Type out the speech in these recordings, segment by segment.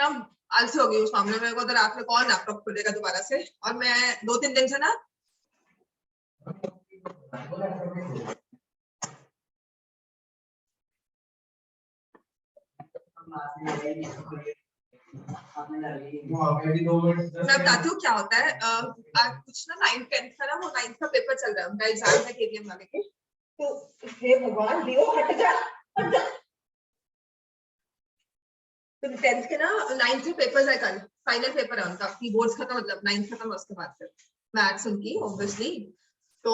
ना आलसी हो गई उस मामले में, अगर रात में कौन लैपटॉप खोलेगा दोबारा से, और मैं 2-3 दिन से ना मैं बताती हूँ क्या होता है। आज कुछ ना 9th 10th का ना, वो 9th का पेपर चल रहा है, उनका एग्जाम है केवीएम वाले के। तो हे भगवान लियो, हट जा हट जा। तो 10th के ना 9th के पेपर्स है, कल फाइनल पेपर है उनका, की बोर्ड्स खत्म, मतलब 9th खत्म उसके बाद फिर मैथ्स उनकी ऑब्वियसली। तो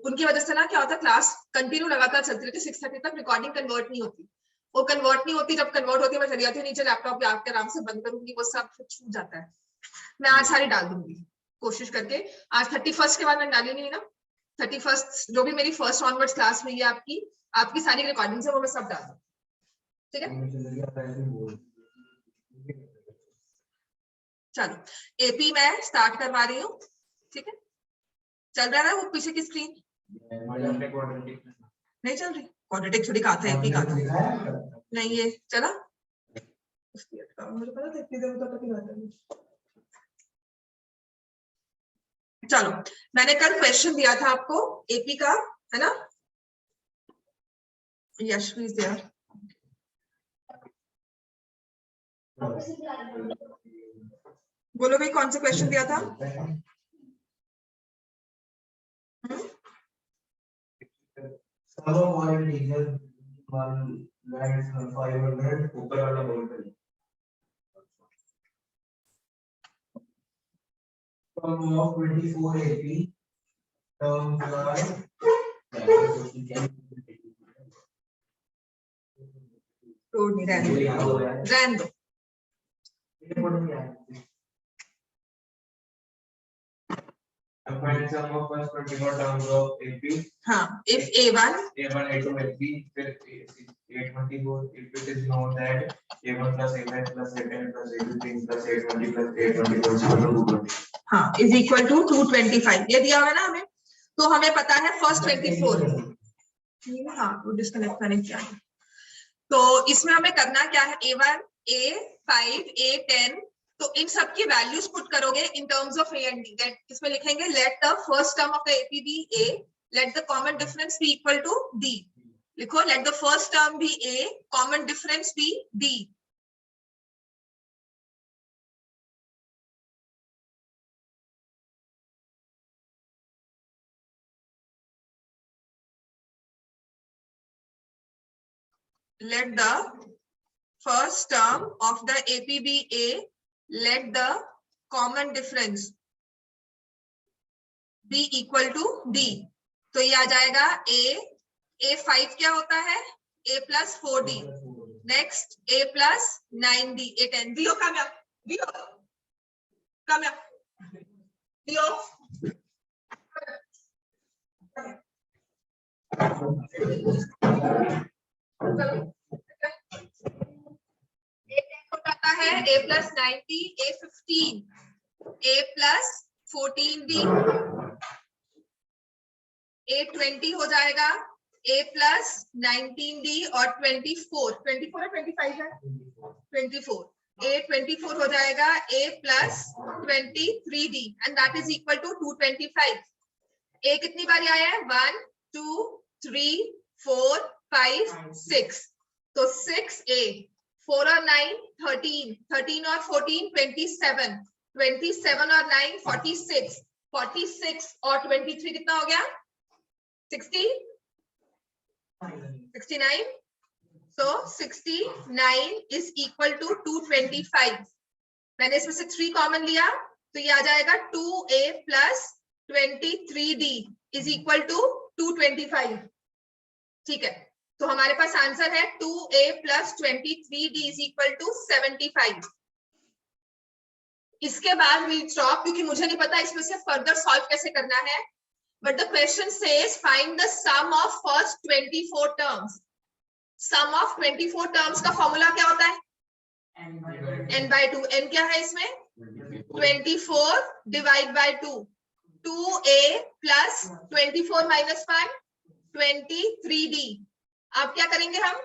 उनकी वजह से ना क्या होता है, क्लास कंटिन्यू लगातार चलती रहती है 6:30 तक, रिकॉर्डिंग कन्वर्ट नहीं होती। वो कन्वर्ट नहीं होती, जब कन्वर्ट होती है मैं चली जाती हूँ नीचे लैपटॉप पे आके आराम से बंद करूंगी, वो सब छूट जाता है। मैं आज सारी डाल दूंगी कोशिश करके। आज 31st के बाद मैंने डाली नहीं ना, 31st जो भी मेरी फर्स्ट ऑनवर्ड्स क्लास हुई है आपकी, आपकी सारी रिकॉर्डिंग्स है वो मैं सब डाल दूँ, ठीक है। चलो एपी मैं स्टार्ट करवा रही हूँ, ठीक है। चल रहा है वो पीछे की स्क्रीन नहीं चल रही? क्वाड्रेटिक थोड़ी कहा था, एपी कहा था नहीं, ये चला मुझे पता था इतनी देर तक। चलो मैंने कल क्वेश्चन दिया था आपको एपी का, है ना? यश प्लीज देयर। बोलो भाई कौन सा क्वेश्चन दिया था? ऊपर वाला बोल of 24 AP terms are रहने दो। Find sum of first 24 terms of AP. हाँ, if A1, A2, AP, फिर A24. If it is known that A1 plus A9 plus A10 plus A15 plus A20 plus A20 plus 220. हाँ, is equal to 225. ये दिया हुआ है ना हमें, तो हमें पता है फर्स्ट 24। हाँ, वो डिस्कनेक्ट मैंने किया। तो इसमें हमें करना क्या है, A1, A5, A10, तो इन सब की वैल्यूज पुट करोगे in terms of A and D। That इसमें लिखेंगे let the first term of the AP be A, let the common difference be equal to D। लिखो let the first term be A, common difference be D। Let the first term of the AP be A, let the common difference be equal to D। तो ये आ जाएगा A5 क्या होता है, A plus 4D, next A plus 9D, A10। दियो कामयाब, दियो कामयाब, दियो। हो जाता है A plus 9D, A15, A plus 14D, A20 हो जाएगा A plus 19D और 24 और 25 है 24, A24 हो जाएगा A plus 23D and that is equal to 225। A कितनी बार आया है, 1 2 3 4 5 6, तो 6A, 4 और 9 13, 13 और 14 27, 27 और 9 46, 46 और 23 कितना हो गया, 60 69। So 69 is equal to 225। मैंने इसमें से 3 कॉमन लिया तो ये आ जाएगा 2A plus 23D is equal to 225। ठीक है, तो हमारे पास आंसर है 2A plus 23D is equal to 75। इसके बाद we'll stop क्योंकि मुझे नहीं पता इसमें से फर्दर सॉल्व कैसे करना है। But the question says find the sum of first 24 terms। Sum of 24 terms का फॉर्मूला क्या होता है, n by 2। n क्या है इसमें, 24 divide by 2, 2A plus 24 minus 1 23D। अब क्या करेंगे हम,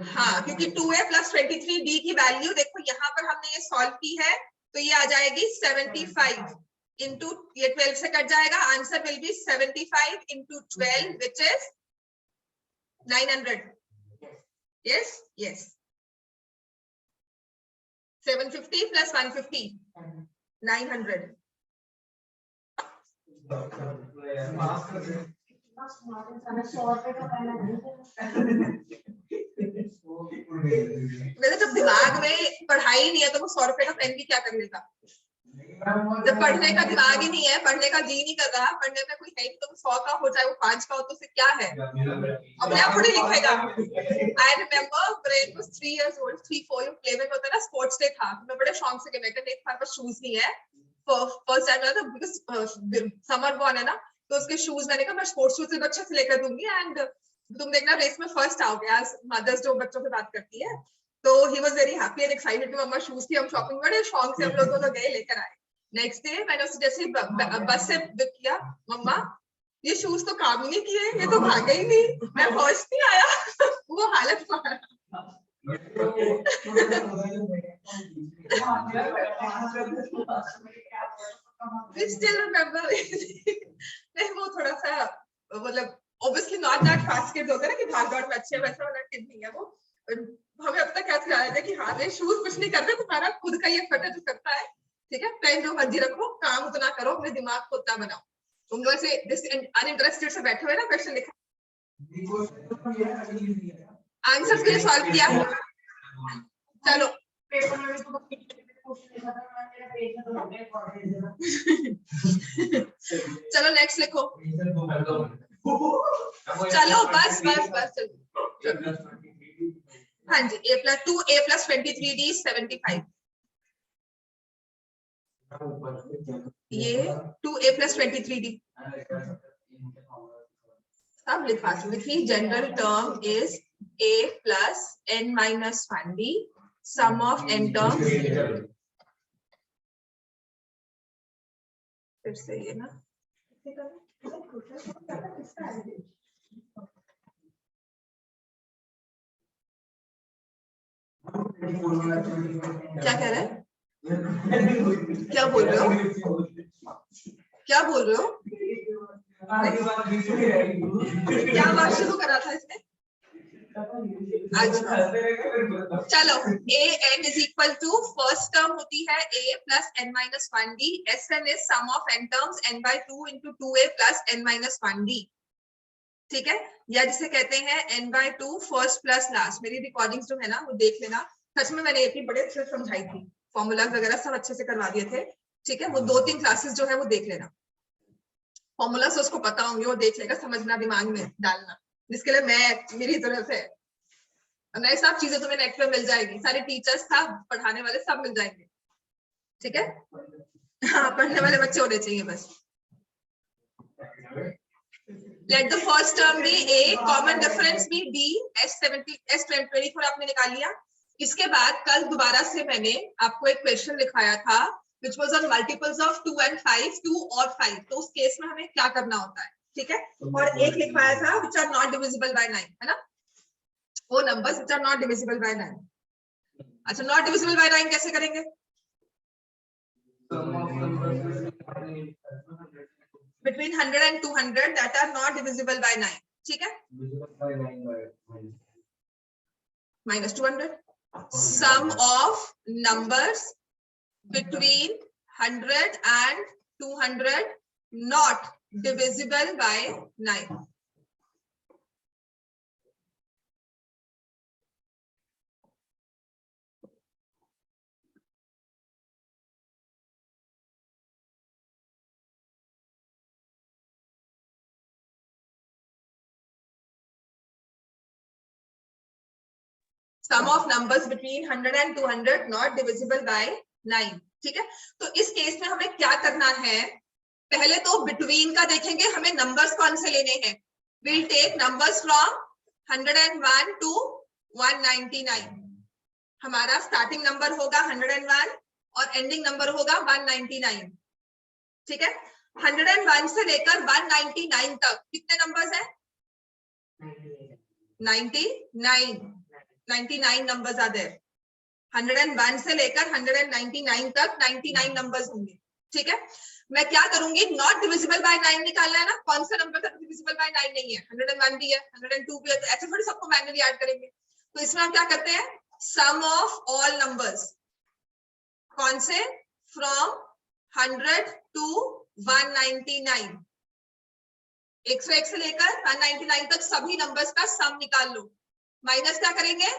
हाँ, क्योंकि 2a + 23d की वैल्यू देखो यहाँ पर हमने ये सॉल्व की है, तो ये आ जाएगी 75 इंटू, ये 12 से कट जाएगा, answer will be 75 into 12 which is 900. Yes yes, 750 + 150 900. वैसे जब दिमाग में पढ़ाई नहीं है तो वो 100 रुपए का पेन भी क्या कर लेगा? जब पढ़ने का दिमाग ही नहीं है, पढ़ने का जी नहीं कर रहा, पढ़ने में कोई है नहीं, तो 100 का हो चाहे वो 5 का हो, तो उसे क्या है, अपने आप थोड़ी लिखेगा. I remember brain was 3 years old, 3-4 years play में होता है ना, स्पोर्ट्स डे था, मैं बड़े शौक से गई, मेरे पास शूज नहीं है, फर्स्ट टाइम था बिकॉज़ समर बॉर्न है ना, तो उसके शूज मैंने कहा मैं स्पोर्ट्स शूज अच्छे से लेकर दूंगी, एंड तुम देखना रेस में फर्स्ट आओगे, आज मदर्स जो बच्चों से बात करती है, तो he was very happy and excited कि मम्मा शूज की हम शॉपिंग बड़े शौक से हम लोग दोनों गए लेकर आए. नेक्स्ट डे मैंने उसे जैसे बस से पिक किया, मम्मा ये शूज तो काम ही नहीं किए, ये तो भागे ही नहीं, मैं होश नहीं आया. वो हालत हुआ. Still remember. नहीं, वो थोड़ा सा मतलब obviously not that fast kids होते हैं ना कि भाग दौड़ में अच्छे, वैसा वाला kid नहीं है वो. हमें अब तक ऐसा याद है कि हाँ ये शूज कुछ नहीं कर रहे, तुम्हारा खुद का ये फटा जो करता है, ठीक है, पेन जो मर्जी रखो, काम उतना करो, अपने दिमाग को उतना बनाओ. तुम लोग ऐसे अनइंटरेस्टेड से बैठे हुए ना, क्वेश्चन लिखा, आंसर के लिए सॉल्व किया. चलो चलो नेक्स्ट लिखो. चलो बस बस बस चलो. हाँ जी, a + 23d 75. ये 2a + 23d सब लिखा चुकी. General term is a + n - 1d, sum of n terms. फिर से ये ना क्या कह रहे हैं, क्या बोल रहे हो, क्या बोल रहे हो, क्या बात शुरू करा था इसने. अच्छा चलो, an is equal to first term होती है a + n - 1d, sn is sum of n terms n/2 into 2a + n - 1d. ठीक है, या जिसे कहते हैं n/2 फर्स्ट प्लस लास्ट. मेरी रिकॉर्डिंग्स जो है ना वो देख लेना, सच में मैंने ये बड़े अच्छे से समझाई थी, फॉर्मूलाज वगैरह सब अच्छे से करवा दिए थे, ठीक है. वो 2-3 क्लासेस जो है वो देख लेना, फॉर्मूलाज उसको पता होंगे, वो देख लेगा, समझना, दिमाग में डालना, जिसके लिए मैं मेरी तरफ से नई सब चीजें तुम्हें नेट पे मिल जाएगी, सारे टीचर्स सब पढ़ाने वाले सब मिल जाएंगे, ठीक है. हाँ, पढ़ने वाले बच्चे होने चाहिए बस. Let the first term be a, common difference be d, s24 आपने निकाल लिया. इसके बाद कल दोबारा से मैंने आपको एक क्वेश्चन लिखाया था which was on multiples of 2 and 5, 2 और 5. तो उस केस में हमें क्या करना होता है, ठीक है. और एक लिखवाया था which are not divisible by 9, है ना, वो numbers which are not divisible by 9. अच्छा, not divisible by 9 कैसे करेंगे, between 100 and 200 that are not divisible by 9, ठीक है, -200. Sum of numbers between 100 and 200 not divisible by 9. Sum of numbers between 100 and 200 not divisible by 9, ठीक है. तो इस case में हमें क्या करना है, पहले तो बिटवीन का देखेंगे, हमें नंबर्स कौन से लेने हैं. We'll take numbers from 101 to 199. हमारा स्टार्टिंग नंबर होगा 101 और एंडिंग नंबर होगा 199, ठीक है. 101 से लेकर 199 तक कितने नंबर्स हैं, 99. 99 numbers are there. 101 से लेकर 199 तक 99 numbers होंगे, ठीक है। मैं क्या करूंगी, नॉट डिविजिबल बाय 9 निकालना है ना, कौन सा नंबर था डिविजिबल बाय 9 नहीं है, 101 भी है, 102 भी है, तो ऐसे थोड़ी सबको मैन्युअली ऐड करेंगे। तो इसमें हम क्या करते हैं, सम ऑफ ऑल नंबर्स, कौन से, फ्रॉम 100 टू 199, 101 से लेकर 199 तक सभी नंबर्स का सम निकाल लो, माइनस क्या करेंगे,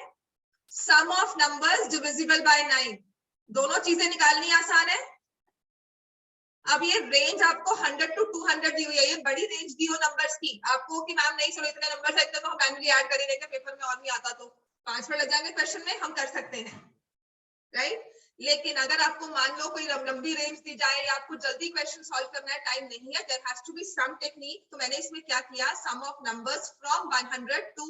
सम ऑफ नंबर्स डिविजिबल बाय 9। दोनों चीजें निकालनी आसान है। अब ये रेंज आपको 100 टू 200 दी हुई है, ये बड़ी रेंज दी हो नंबर्स की आपको कि मैम नहीं चलो इतने नंबर्स है, इतने तो हम मैन्युअली ऐड कर ही देंगे, पेपर में और नहीं आता तो 5 मिनट लग जाएंगे क्वेश्चन में, हम कर सकते हैं, राइट। लेकिन अगर आपको मान लो कोई लंबी रेंज दी जाए या आपको जल्दी क्वेश्चन सॉल्व करना है, टाइम नहीं है, there has to be some technique. तो मैंने इसमें क्या किया, sum of numbers from 100 to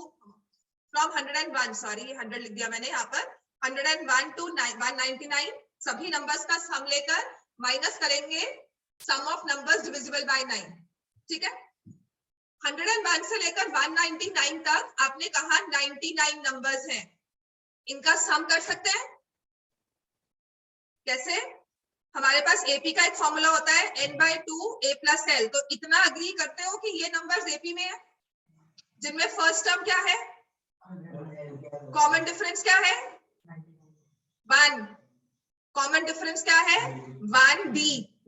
from 101, sorry 100 लिख दिया मैंने यहाँ पर, 101 टू 199 सभी नंबर्स का सम लेकर माइनस करेंगे सम ऑफ नंबर्स डिविजिबल बाय 9, ठीक है। 101 से लेकर 199 तक आपने कहा 99 नंबर्स हैं, इनका सम कर सकते हैं कैसे, हमारे पास एपी का एक फॉर्मूला होता है n/2 a + l। तो इतना अग्री करते हो कि ये नंबर्स एपी में है, जिनमें फर्स्ट टर्म क्या है, कॉमन डिफरेंस क्या है 1, कॉमन डिफरेंस क्या है 1d,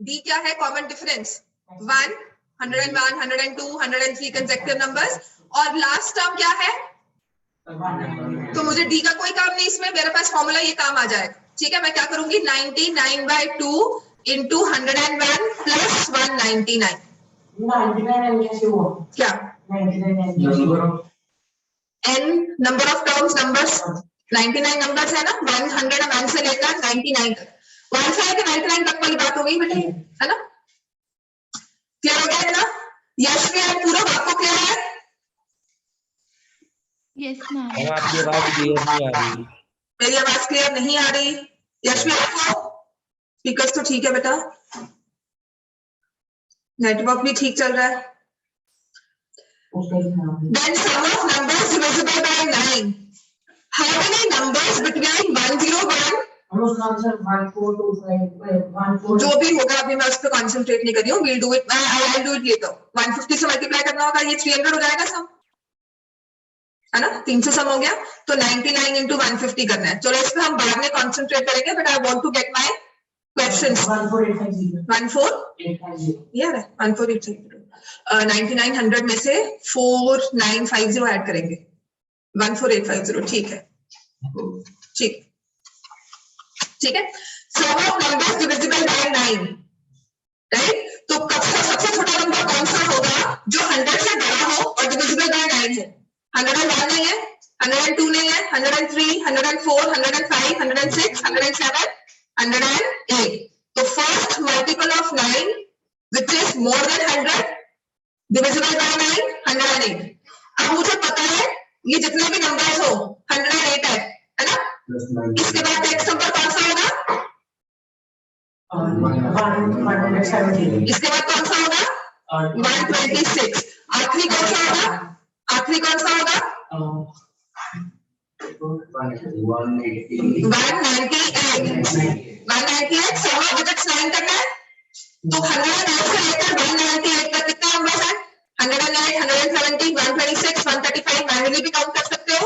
d क्या है कॉमन डिफरेंस 1, 101, 102, 103 कंसेक्यूटिव नंबर्स, और लास्ट टर्म क्या है, तो मुझे d का कोई काम नहीं इसमें, मेरे पास फॉर्मूला ये काम आ जाएगा, ठीक है। मैं क्या करूंगी, 99/2 into 101 plus 199, 99 कैसे हुआ, क्या 99 n number of terms, numbers 99 numbers है ना, 101 से लेकर 99 तक, 1 से लेकर 99 तक वाली बात हो गई बेटे, है ना, क्लियर हो गया है ना, यश में पूरा आपको क्लियर है, यस मैम। मैम आपकी आवाज क्लियर नहीं आ रही। मेरी आवाज क्लियर नहीं आ रही, यश में आपको स्पीकर तो ठीक है बेटा, नेटवर्क भी ठीक चल रहा है। Then sum of numbers divisible by 9. How many numbers between 101? जो भी होगा अभी मैं उस पर कॉन्सेंट्रेट नहीं कर रही हूँ, we'll do it, I'll do it later. 150 से मल्टीप्लाई करना होगा, ये 300 हो जाएगा सम, है ना, 300 सम हो गया, तो 99 into 150 करना है। चलो इस पे हम बाद में कॉन्सेंट्रेट करेंगे, but I want to get my questions. 14850 यार 14850 99 100 में से 4950 ऐड करेंगे, 14850, ठीक है, ठीक ठीक है। Sum of numbers divisible by 9, right. तो सबसे छोटा नंबर कौन सा होगा जो 100 से बड़ा हो और डिविजिबल बाय 9 हो, 101 नहीं है, 102 नहीं है, 103, 104, 105, 106, 107, 108। तो first multiple of 9 which is more than 100 divisible by 9, 108। अब मुझे पता है ये जितने भी नंबर्स हो 108 है ना, इसके बाद नेक्स्ट नंबर कौन सा होगा, 117, इसके बाद कौन सा होगा 126, आखिरी कौन सा होगा, आखिरी कौन सा होगा 198 सम ऑफ डिजिट्स 9 करना है, तो 108 से लेकर 198 तक कितने नंबर्स हैं, 108, 170, 126, 135, मैन्युअली भी काउंट कर सकते हो,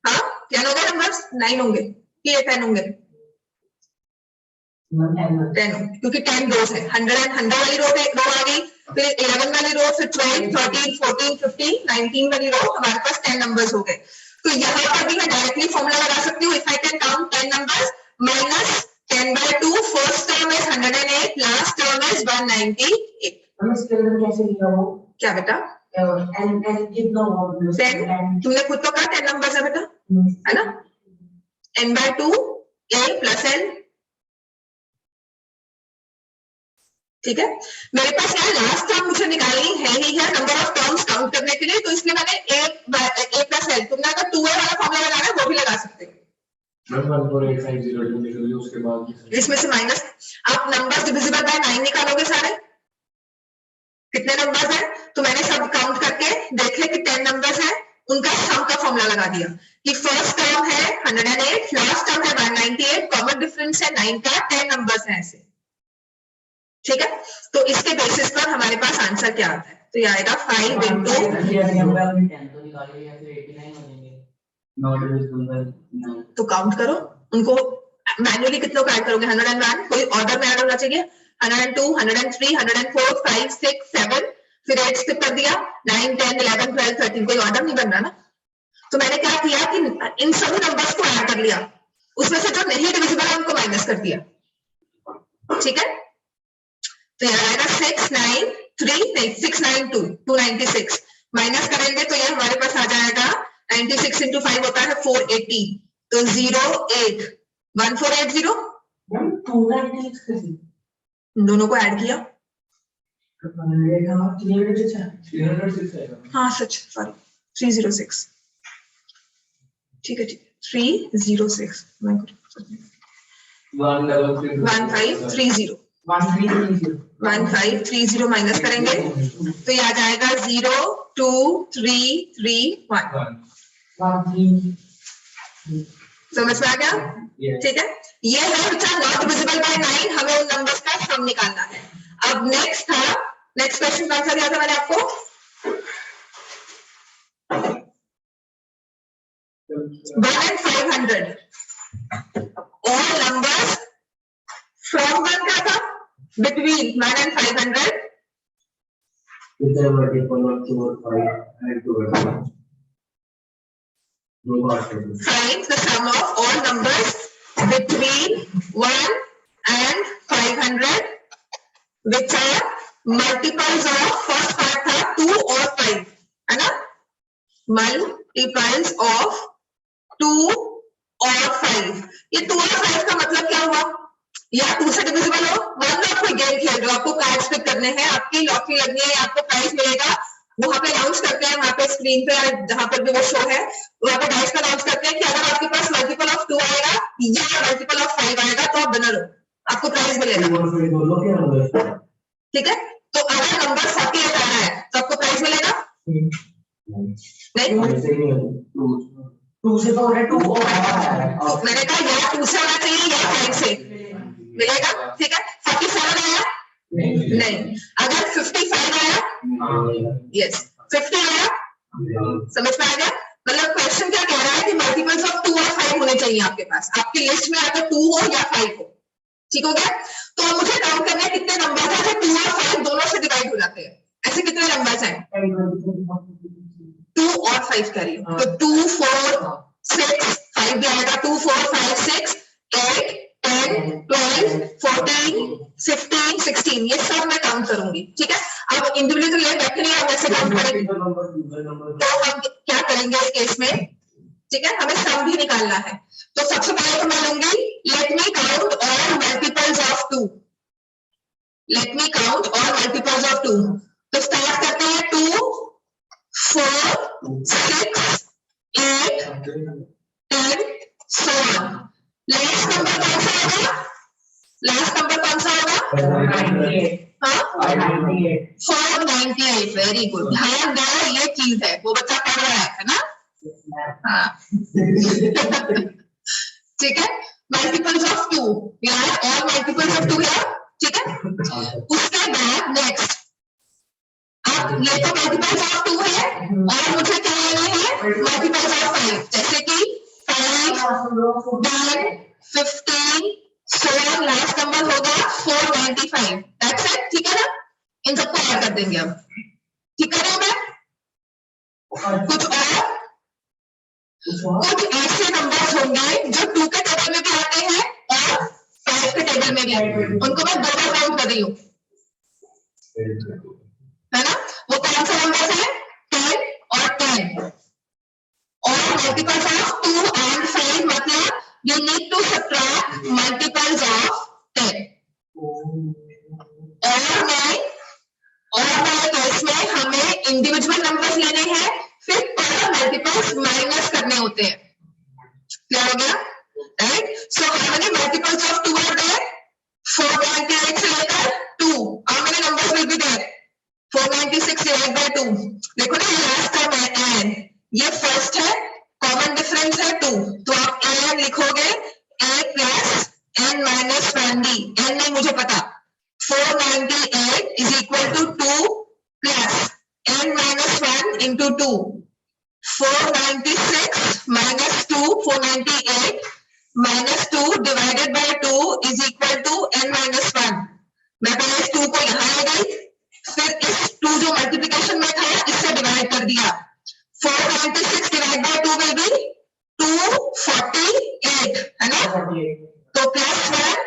हाँ 10 हो गए नंबर्स, 9 होंगे कि 10 होंगे, 10 क्योंकि 10 रोज है, 100 वाली रो आ गई, फिर 11 वाली रो, फिर 12, 13, 14, 15, 19 वाली रो, हमारे पास 10 नंबर्स हो गए। तो यहाँ पर भी मैं डायरेक्टली फॉर्मूला लगा सकती हूँ, if I can count 10 numbers minus 10/2, first term is 108, last term is 198। हम इसके अंदर कैसे लिया वो, क्या बेटा, एंड कितना हुआ 10, तुमने खुद तो कहा 10 नंबर्स है बेटा, है ना, n/2 a plus n, ठीक है। मेरे पास यहाँ लास्ट टर्म मुझे निकालनी है ही है नंबर ऑफ टर्म्स काउंट करने के लिए, तो इसलिए मैंने a plus l, तुमने अगर 2a वाला फॉर्मूला लगाना है वो भी लगा सकते हो, 14850 निकल उसके बाद इसमें से माइनस, आप नंबर्स डिविजिबल बाय 9 निकालोगे सारे, कितने नंबर्स हैं, तो मैंने सब काउंट करके देखे कि 10 नंबर्स हैं, उनका सम का फॉर्मूला लगा दिया कि फर्स्ट टर्म है 108, लास्ट टर्म है 198, कॉमन डिफरेंस है 9 का, 10 नंबर्स हैं ऐसे, ठीक है। तो इसके बेसिस पर हमारे पास आंसर क्या आता है, तो ये आएगा 5 into तो काउंट करो उनको मैन्युअली कितनों को ऐड करोगे, 101, कोई ऑर्डर में ऐड होना चाहिए, 102, 103, 104, 5, 6, 7, फिर 8 स्किप कर दिया, 9, 10, 11, 12, 13, कोई ऑर्डर नहीं बन रहा ना। तो मैंने क्या किया कि इन सभी नंबर्स को ऐड कर लिया, उसमें से जो नहीं डिविजिबल है उनको माइनस कर दिया, ठीक है। तो ये आएगा 692 296 माइनस करेंगे तो ये हमारे पास आ जाएगा 96 into 5 होता है 480, तो 08 1480 दोनों को ऐड किया, हाँ सच सॉरी 306, ठीक है 306 1530 माइनस करेंगे तो ये आ जाएगा 02331, समझ में आ गया, ठीक है। ये है which are not divisible by 9, हमें उन नंबर्स का सम निकालना है। अब नेक्स्ट क्वेश्चन कौन सा दिया था मैंने आपको, 1 and 500 all numbers from 1 का था, between 1 and 500 find the sum of all numbers between 1 and 500 which are multiples of first part था 2 और 5, है ना, multiples of 2 और 5। ये 2 और 5 का मतलब क्या हुआ, या 2 से डिविजिबल हो, मतलब आप कोई गेम खेल रहे हो, आपको कार्ड्स पिक करने हैं, आपकी लॉटरी लगनी है, आपको प्राइज मिलेगा, वहां पे अनाउंस करते हैं, वहां पे स्क्रीन पे जहां पर भी वो शो है वहां पे डाइस का अनाउंस करते हैं कि अगर आपके पास मल्टीपल ऑफ 2 आएगा या मल्टीपल ऑफ 5 आएगा तो आप विनर हो, आपको प्राइज मिलेगा, ठीक है। तो अगर नंबर 48 आ रहा है तो आपको प्राइज मिलेगा नहीं, 2 से तो 2 मैंने कहा या 2 से होना चाहिए या 5 से मिलेगा, ठीक है। 47 आया नहीं, अगर 55 आया यस 50 आया, समझ में आ गया, मतलब क्वेश्चन क्या कह रहा है कि मल्टीपल्स ऑफ 2 और 5 होने चाहिए आपके पास, आपकी लिस्ट में अगर 2 हो या 5 हो, ठीक हो गया। तो मुझे काउंट करना है कितने नंबर्स हैं जो 2 और 5 दोनों से डिवाइड हो जाते हैं, ऐसे कितने नंबर्स हैं, 2 और 5 कह रही हूँ, तो 2 4 6 5 भी आएगा, 2 4 5 6 8 10 12 14 15 16 ये सब मैं काउंट करूंगी, ठीक है। अब इंडिविजुअल ले बैठे नहीं, हम ऐसे काउंट करेंगे, तो हम क्या करेंगे इस केस में, ठीक है, हमें सम भी निकालना है। तो सबसे पहले तो मैं लूंगी let me count all multiples of 2, let me count all multiples of 2, तो स्टार्ट करते हैं 2 4 6 8 10 so on। लास्ट नंबर कौन सा होगा, लास्ट नंबर कौन सा होगा, 498, वेरी गुड, ध्यान दो ये चीज है, वो बच्चा पढ़ रहा है ना, हाँ ठीक है। Multiples of 2, all multiples of 2 है, ठीक है। उसके बाद नेक्स्ट अब ये तो मल्टीपल्स ऑफ 2 है और मुझे क्या लेना है मल्टीपल्स ऑफ 5, जैसे कि 5 10 15 so लास्ट नंबर होगा 495, दैट्स इट, ठीक है ना, इन सबको ऐड कर देंगे अब, ठीक है ना। कुछ ऐसे नंबर्स होंगे जो 2 के टेबल में भी आते हैं और 5 के टेबल में भी, उनको मैं 2 बार काउंट कर रही हूँ, है ना। वो कौन सा नंबर है, 10 और 10 और मल्टीपल्स ऑफ 2 and 5, मतलब you need to subtract multiples of 10 और केस में हमें इंडिविजुअल नंबर्स लेने हैं, फिर पर मल्टीपल्स माइनस करने होते हैं, क्या हो गया, right. So how many multiples of 2 are there, 498 से लेकर 2, how many numbers will be there, 496 divide by 2, देखो ना ये लास्ट टर्म है n, ये 5 लिखोगे a plus n minus 1d, n नहीं मुझे पता, 498 is equal to 2 plus n minus 1 into 2, 496 minus 2, 498 minus 2 divided by 2 is equal to n minus 1। मैं पहले इस 2 को यहाँ ले गई, फिर इस 2 जो मल्टीप्लिकेशन में था इससे डिवाइड कर दिया, 496 डिवाइड बाय 2 विल बी 248 है ना, तो plus 1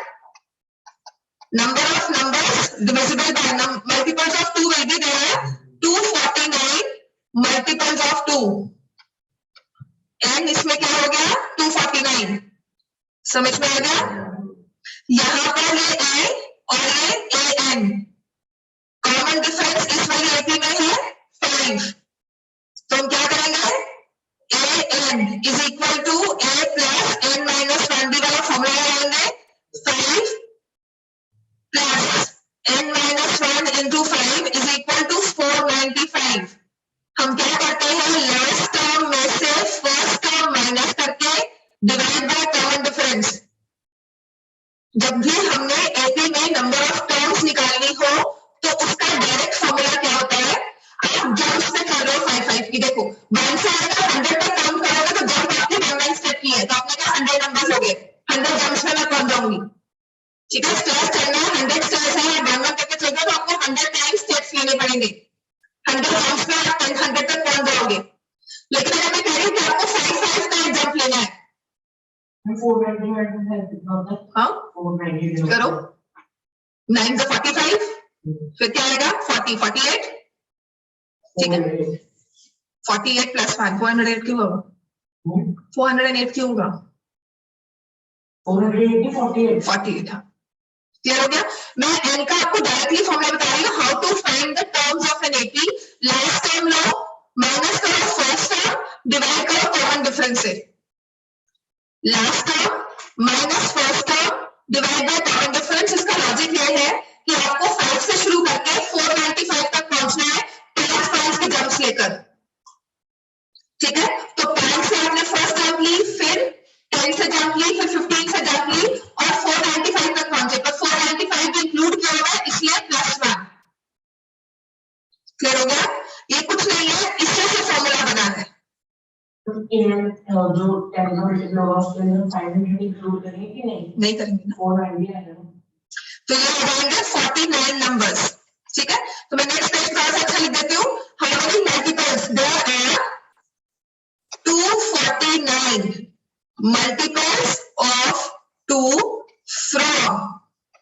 number of numbers divisible by multiples of 2 will be there, 249 multiples of 2, n इसमें क्या हो गया 249, समझ में आ गया। यहाँ पर ये a और ये an, कॉमन डिफरेंस इस वाली एपी में है 5, तो हम क्या करेंगे an is equal to a plus n minus 1d वाला फॉर्मूला लगाएंगे, 5 plus n minus 1 into 5 is equal to 495। हम क्या करते हैं लास्ट टर्म में से फर्स्ट टर्म माइनस करके डिवाइड बाय कॉमन डिफरेंस। जब भी हमने एपी में नंबर ऑफ टर्म्स निकालनी हो तो उसका डायरेक्ट फॉर्मूला क्या होता है, आप जम्प्स में कर रहे हो 5 की, देखो 1 से आएगा 100 तक काउंट करोगे तो जंप आपने 1 स्टेप की है, तो आपने कहा 100 नंबर्स हो गए, 100 जंप्स में मैं पहुंच जाऊंगी, ठीक है। स्टेप्स चलना है 100 स्टेप्स है, आप 1 करके चल रहे हो तो आपको 100 टाइम्स स्टेप्स लेने पड़ेंगे, 100 जंप्स में आप 100 तक पहुंच जाओगे। लेकिन अगर मैं कह रही हूँ कि आपको 5 का एक जंप लेना है, 490 हाँ 490 करो, 9 से 45, फिर क्या आएगा 40 48, ठीक है 48 प्लस 1 408 क्यों होगा, 408 क्यों होगा 480 48, हाँ क्लियर हो गया। मैं n का आपको डायरेक्टली फॉर्मूला बता रही हूँ, how to find the terms of an AP, last term लो माइनस करो फर्स्ट टर्म डिवाइड करो कॉमन डिफरेंस से, last term minus first term divide by common difference. इसका लॉजिक ये है कि आपको 5 से शुरू करके 495 तक पहुंचना है 5 के जंप्स लेकर, ठीक है। तो 5 से आपने फर्स्ट जंप ली, फिर 10 से जंप ली, फिर 15 से जंप ली और 495 तक पहुंचे, पर 495 इंक्लूड किया हुआ है इसलिए प्लस 1, क्लियर हो गया। ये कुछ नहीं है, इससे से फॉर्मूला बना है, जो 10 का मल्टीप्लाई हुआ उसके अंदर 500 इंक्लूड करेंगे कि नहीं करेंगे ना, 490 आएगा, तो ये हो जाएंगे 49 नंबर्स, ठीक है। तो मैं नेक्स्ट पेज थोड़ा सा अच्छा लिख देती हूँ, how many multiples there are 249 multiples of 2 from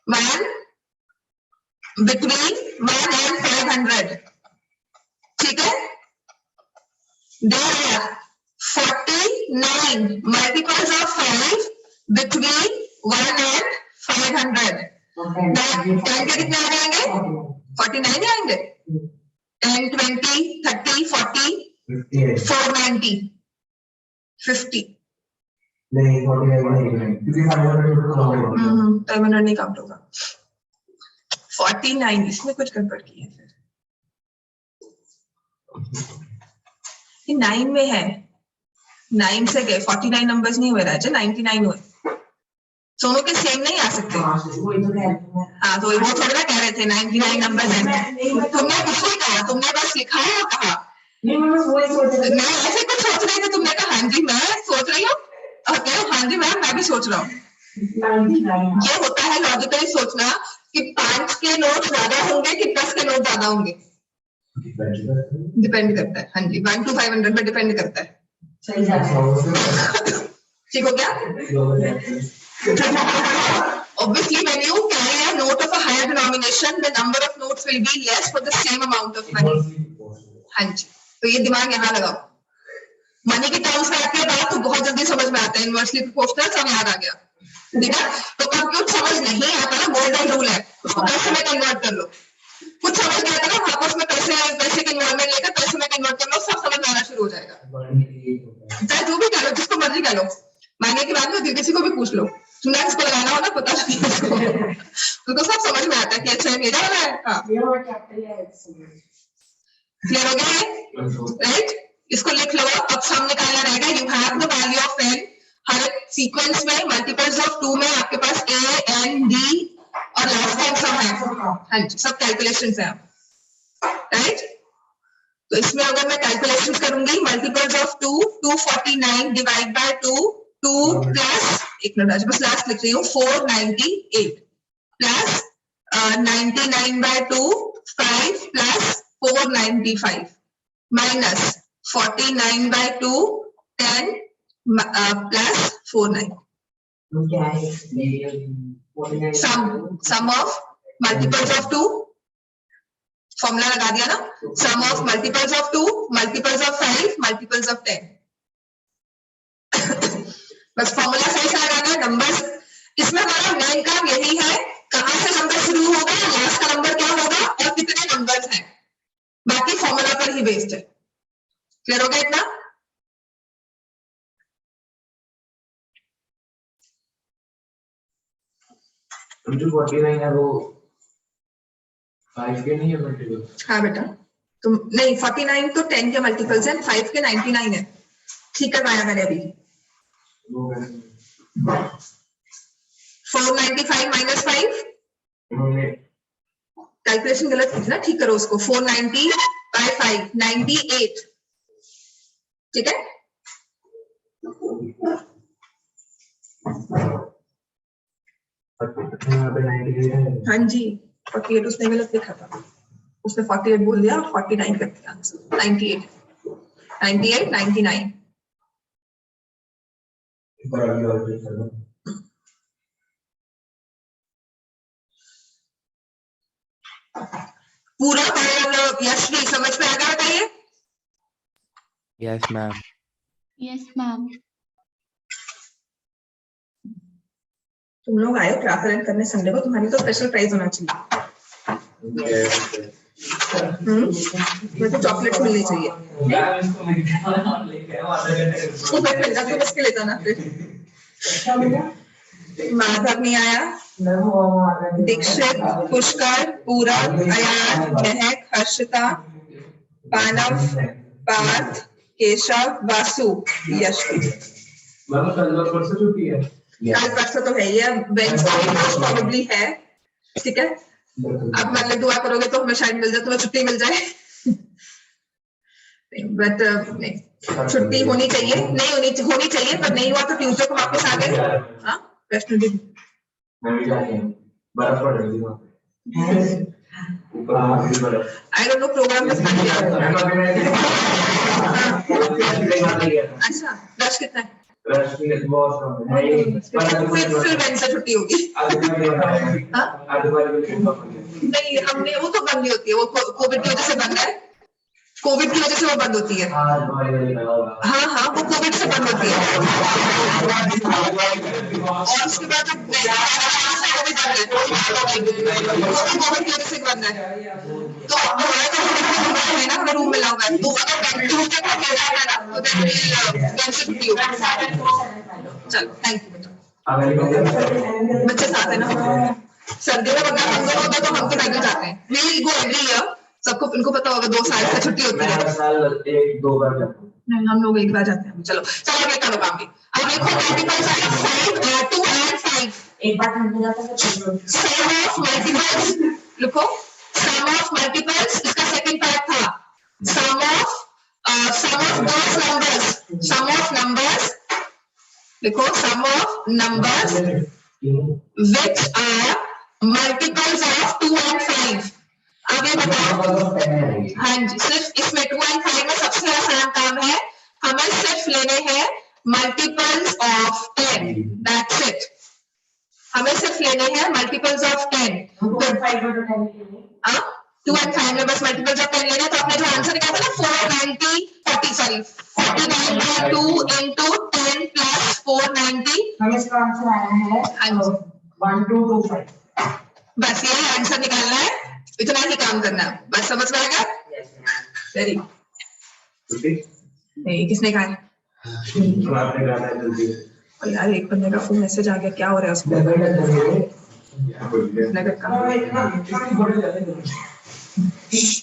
1 between 1 and 500, ठीक है। There are 49 multiples of 5 between 1 and 500। 10 के कितने आ जाएंगे 49 आएंगे, 10 20 30 40 490 50, नहीं 49 क्योंकि 500 नहीं काउंट होगा, 49 इसमें कुछ गड़बड़ की है, फिर ये 9 में है, 9 से गए 49 नंबर्स नहीं हुए राजा, 99 हुए, दोनों के सेम नहीं आ सकते। हाँ तो वो थोड़ा ना कह रहे थे 99 नंबर्स हैं, तुमने कुछ नहीं कहा, तुमने बस लिखा है और कहा, मैं ऐसे कुछ सोच रही थी, तुमने कहा हाँ जी मैं सोच रही हूँ, ओके हाँ जी मैम मैं भी सोच रहा हूँ। ये होता है लॉजिकली सोचना कि 5 के नोट ज्यादा होंगे कि 10 के नोट ज्यादा होंगे, डिपेंड करता है, हाँ जी 1 to 500 में डिपेंड करता है, ठीक हो गया। Obviously when you carry a note of a higher denomination the number of notes will be less for the same amount of money, हाँ जी। तो ये दिमाग यहाँ लगाओ, मनी के टर्म्स में आती है बात तो बहुत जल्दी समझ में आता है, इनवर्सली प्रोपोर्शनल सब याद आ गया, ठीक है। तो कंप्यूट समझ नहीं आता ना, गोल्डन रूल है, उसको पैसे में कन्वर्ट कर लो, कुछ समझ में आता ना वापस में पैसे की इन्वॉल्वमेंट लेकर पैसे में कन्वर्ट कर लो, सब समझ में आना शुरू हो जाएगा, चाहे जो भी कह लो, जिसको मर्जी कह लो, मांगने की बात में किसी को भी पूछ लो, तुमने इसको लगाना हो ना पता नहीं उसको सब समझ में आता है कि अच्छा मेरा वाला है, हाँ क्लियर हो गया है, राइट। इसको लिख लो, अब सम निकालना रहेगा, you have the value of n, हर एक सीक्वेंस में मल्टीपल्स ऑफ 2 में आपके पास A N D और लास्ट टाइम सब है। हाँ जी, सब कैलकुलेशंस है, राइट। तो इसमें अगर मैं कैलकुलेशन करूंगी multiples of 2, 249 divide by 2, 2 plus, एक मिनट बस लास्ट लिख रही हूँ, 498 plus 99 by 2, 5 plus 495 minus 49 by 2, 10 plus 49। क्या है? Sum of multiples of 2, formula लगा दिया ना, sum of multiples of 2, multiples of 5, multiples of 10। बस फॉर्मूला सही से लगाना, नंबर्स इसमें हमारा मेन काम यही है, कहां से नंबर शुरू होगा, लास्ट का नंबर क्या होगा और कितने नंबर्स हैं, बाकी फॉर्मूला पर ही बेस्ड है। क्लियर हो गया इतना? जो 49 है वो 5 के नहीं है मल्टीपल। हाँ बेटा, तुम नहीं 49 तो 10 के मल्टीपल्स हैं, 5 के 99 है। ठीक करवाया मैंने अभी। 495 माइनस 5, कैलकुलेशन गलत की थी ना, ठीक करो उसको। 490 बाय 5, 98, ठीक है। हाँ जी, 48 उसने गलत लिखा था, उसने 48 बोल दिया, 49 कर दिया आंसर। 98, 98, 99। पूरा मतलब यशवी समझ में आ गया, बताइए। Yes, ma'am. Yes, ma'am. तुम लोग आए हो क्लास अटेंड करने संडे को, तुम्हारी तो स्पेशल प्राइज होना चाहिए। मुझे तो चॉकलेट मिलनी चाहिए। उसके ले जाना फिर। माधव नहीं आया, दीक्षित, पुष्कर, पूरब, अयान, महक, हर्षिता, पानव, पार्थ, केशव, वासु, यशवी। परसों छुट्टी है। कल परसों तो है ही है, वेडनेसडे मोस्ट प्रोबेबली है, ठीक है। अब मतलब दुआ करोगे तो हमें शायद मिल जाए, तुम्हें छुट्टी मिल जाए। बट छुट्टी होनी चाहिए, नहीं होनी चाहिए, पर नहीं हुआ तो ट्यूसडे को वापस आ गए। हाँ, वैष्णो देवी बर्फ पड़ रही है ऊपर। आई डोंट नो प्रोग्राम में अच्छा रश कितना है? फिर वैसे छुट्टी होगी। नहीं हमने वो तो बंद नहीं होती है, वो कोविड की वजह से बंद है, कोविड की वजह से वो बंद होती है। हाँ हाँ वो कोविड से बंद होती है, और उसके बाद कोविड की वजह से बंद है। तो हमारा तो है ना, हमें रूम मिला हुआ है, तो अगर छुट्टी होगी। चलो थैंक यू। बच्चे साथ है ना, सर्दी में अगर हम दोनों होते तो हम तो पैदल जाते हैं। वी गो एवरी ईयर, सबको इनको पता होगा 2 साल से छुट्टी होती है। 1-2 बार जाते हैं। नहीं हम लोग एक बार जाते हैं। चलो चलो ये करो काम भी। अब देखो मल्टीपल्स है 2 और 5। एक बार हमने जाता है सम ऑफ मल्टीपल्स लिखो, सम ऑफ मल्टीपल्स इसका सेकंड पार्ट था, sum of those numbers, sum of numbers लिखो, sum of numbers which are multiples of 2 and 5। अब ये बताओ, हाँ जी सिर्फ इसमें 2 and 5 में सबसे आसान काम है, हमें सिर्फ लेने हैं मल्टीपल्स ऑफ 10, दैट्स इट। हमें सिर्फ लेने हैं मल्टीपल्स ऑफ 10। 2 and 5 में बस मल्टीपल्स ऑफ 10 लेने, तो आपने जो आंसर निकाला था ना 49 by 2 into 10 plus 490, हमें इसका आंसर आया है 1225। बस यही आंसर निकालना है, इतना ही काम करना है, बस समझ में आएगा। वेरी नहीं किसने कहा है? आपने कहा था जल्दी। और यार एक बंदे का फोन मैसेज आ गया, क्या हो रहा है उसको? नगर का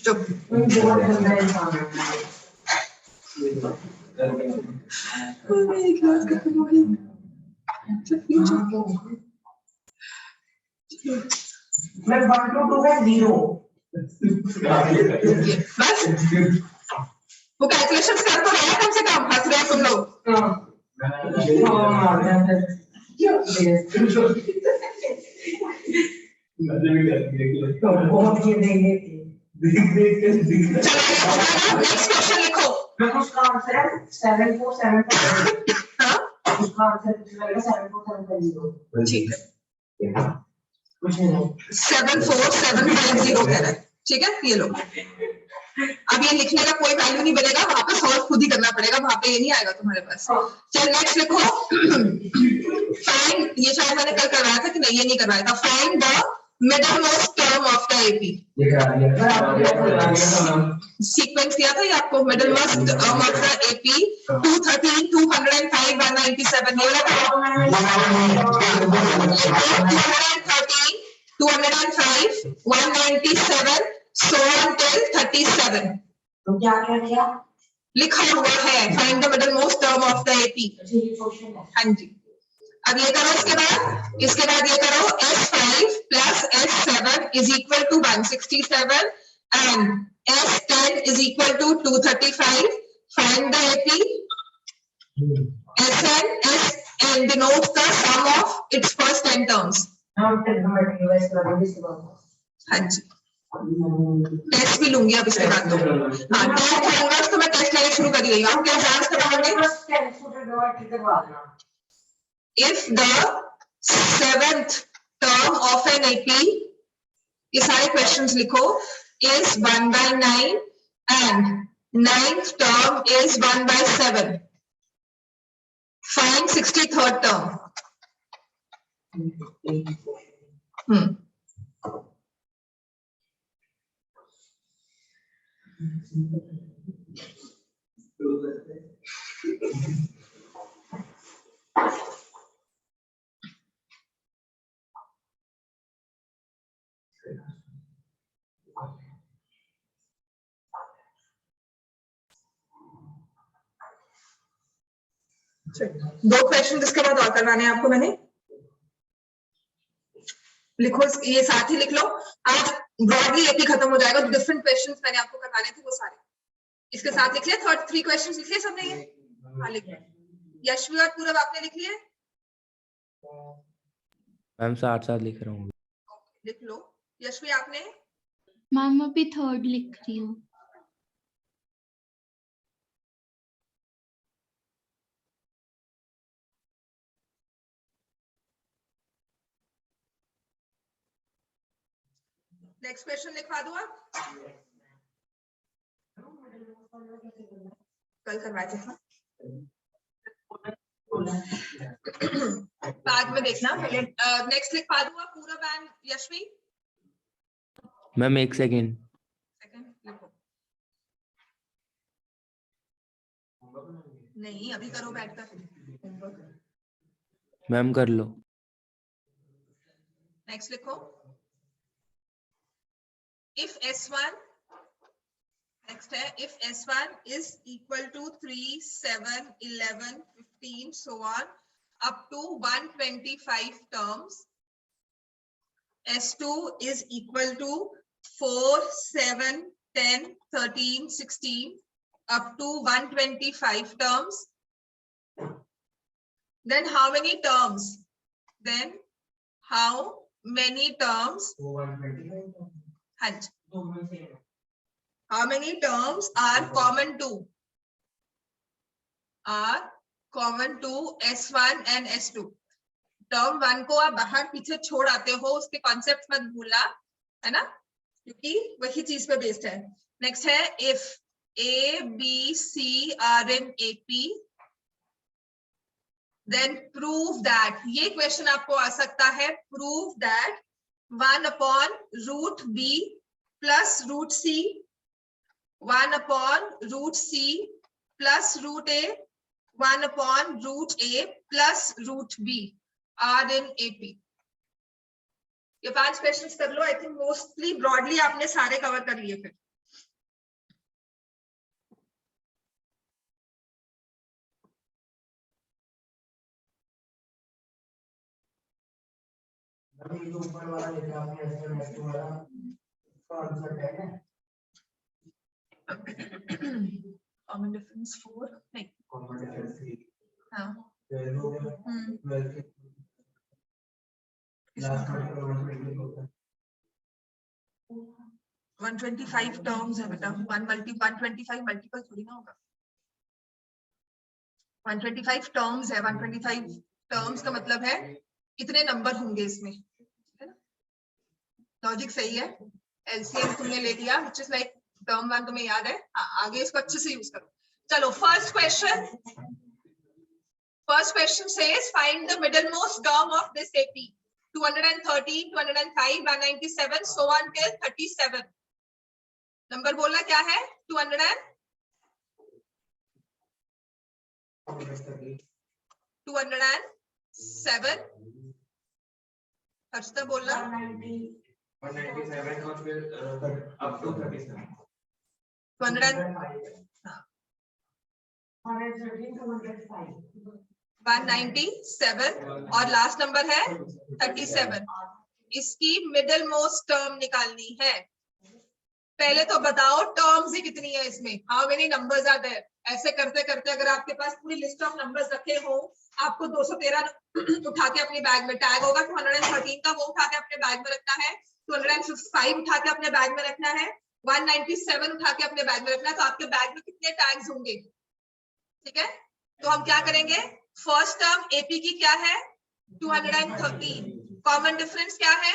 चुप। मेरी क्लास खत्म हो गई। मैं 1 to 2 में 0 बस वो कैलकुलेशंस कर तो रहे हैं कम से कम, हंस रहे हो तुम लोग। बहुत ये देंगे नेक्स्ट क्वेश्चन लिखो। मैं उसका आंसर है 7474 हाँ उसका आंसर लगेगा 7474 ठीक है, कुछ नहीं 74750 कह रहा है, ठीक है ये लो। अब ये लिखने का कोई वैल्यू नहीं बनेगा, वहां पे सॉल्व खुद ही करना पड़ेगा, वहां पे ये नहीं आएगा तुम्हारे पास। चल नेक्स्ट लिखो। फाइंड, ये शायद मैंने कल करवाया था कि नहीं, ये नहीं करवाया था। Find the middle most term of the AP. Sequence दिया था ये आपको, middle most term of the AP 213 205 197 ये वाला 213 205 197 so on till 37 तो क्या क्या किया लिखा हुआ है। Find the middle most term of the AP. अच्छा ये क्वेश्चन है हाँ जी, अब ये करो, इसके बाद ये करो S5 plus S7 is equal to 167 and S10 is equal to 235. Find the AP. SN denotes the sum of its first 10 terms. हम ट्रिग्नोमेट्री वाइज करेंगे इसके बाद। हाँ जी, टेस्ट भी लूंगी अब इसके बाद तो। हाँ टेस्ट इनवर्स तो मैं टेस्ट लेना शुरू कर देंगे। आप क्या एग्जाम्स करवाओगे? बस ट्रिग्नोमेट्री करवा देना। If the seventh term of an AP, ये सारे क्वेश्चंस लिखो, is 1/9 and ninth term is 1/7. Find 63rd term. दो क्वेश्चन इसके बाद और करवाने हैं आपको मैंने। लिखो, ये साथ ही लिख लो। आज ब्रॉडली एपी खत्म हो जाएगा, डिफरेंट क्वेश्चंस मैंने आपको करवाने थे वो सारे इसके साथ लिख लिया। थर्ड 3 क्वेश्चंस लिख लिए सबने? ये हाँ लिख लिया। यशवी और पूरब आपने लिख लिए? मैम साथ लिख रहा हूँ। लिख लो। यशवी आपने? मैम अभी थर्ड लिख रही हूँ। नेक्स्ट क्वेश्चन लिखवा दूं आप? कल करवाए थे ना, बाद में देखना। नेक्स्ट लिखवा दूं आप पूरब एंड यशवी? मैम एक सेकेंड। लिखो। नहीं अभी करो बैठकर। मैम कर लो। नेक्स्ट लिखो। If S1, next है, if S1 is equal to 3, 7, 11, 15, so on, up to 125 terms, S2 is equal to 4, 7, 10, 13, 16, up to 125 terms, then how many terms? Then how many terms? How many terms are common to S1 and S2? Term 1 को आप बाहर पीछे छोड़ आते हो, उसके concept मत भूलना, है ना, क्योंकि वही चीज पे बेस्ड है। नेक्स्ट है, if A, B, C are in AP, then prove that, ये क्वेश्चन आपको आ सकता है, prove that 1 upon root B plus root C, 1 upon root C plus root A, 1 upon root A plus root B are in AP. ये 5 questions कर लो। I think mostly broadly आपने सारे cover कर लिए फिर। अभी जो ऊपर वाला लिख रहा है S1 S2 वाला उसका आंसर क्या है? कॉमन डिफरेंस 4 नहीं। कॉमन डिफरेंस 3 हाँ वैल्यू हो गया 12 के लास्ट में 120 होता है 125 टर्म्स है बेटा। 125 मल्टीपल थोड़ी ना होगा। 125 टर्म्स है। 125 टर्म्स का मतलब है कितने नंबर होंगे इसमें, है ना? लॉजिक सही है। एलसीएम तुमने ले लिया, व्हिच इज लाइक टर्म 1 तुम्हें याद है। हाँ, आगे इसको अच्छे से यूज करो। चलो first question says find the middle most term of this AP. 213, 205, 197 so on till 37। Number बोलना क्या है? 207 हर्षिता बोलना 197 और फिर अप टू 37 197 और लास्ट नंबर है 37। इसकी मिडल मोस्ट टर्म निकालनी है। पहले तो बताओ टर्म्स ही कितनी है इसमें, how many numbers are there. ऐसे करते करते अगर आपके पास पूरी लिस्ट ऑफ नंबर्स रखे हो, आपको 213 उठा के अपनी बैग में टैग होगा, 213 का वो उठा के अपने बैग में रखना है, 205 उठा के अपने बैग में रखना है, 197 उठा के अपने बैग में रखना है। तो आपके बैग में कितने टैग्स होंगे? ठीक है, तो हम क्या करेंगे? फर्स्ट टर्म एपी की क्या है? 213। कॉमन डिफरेंस क्या है?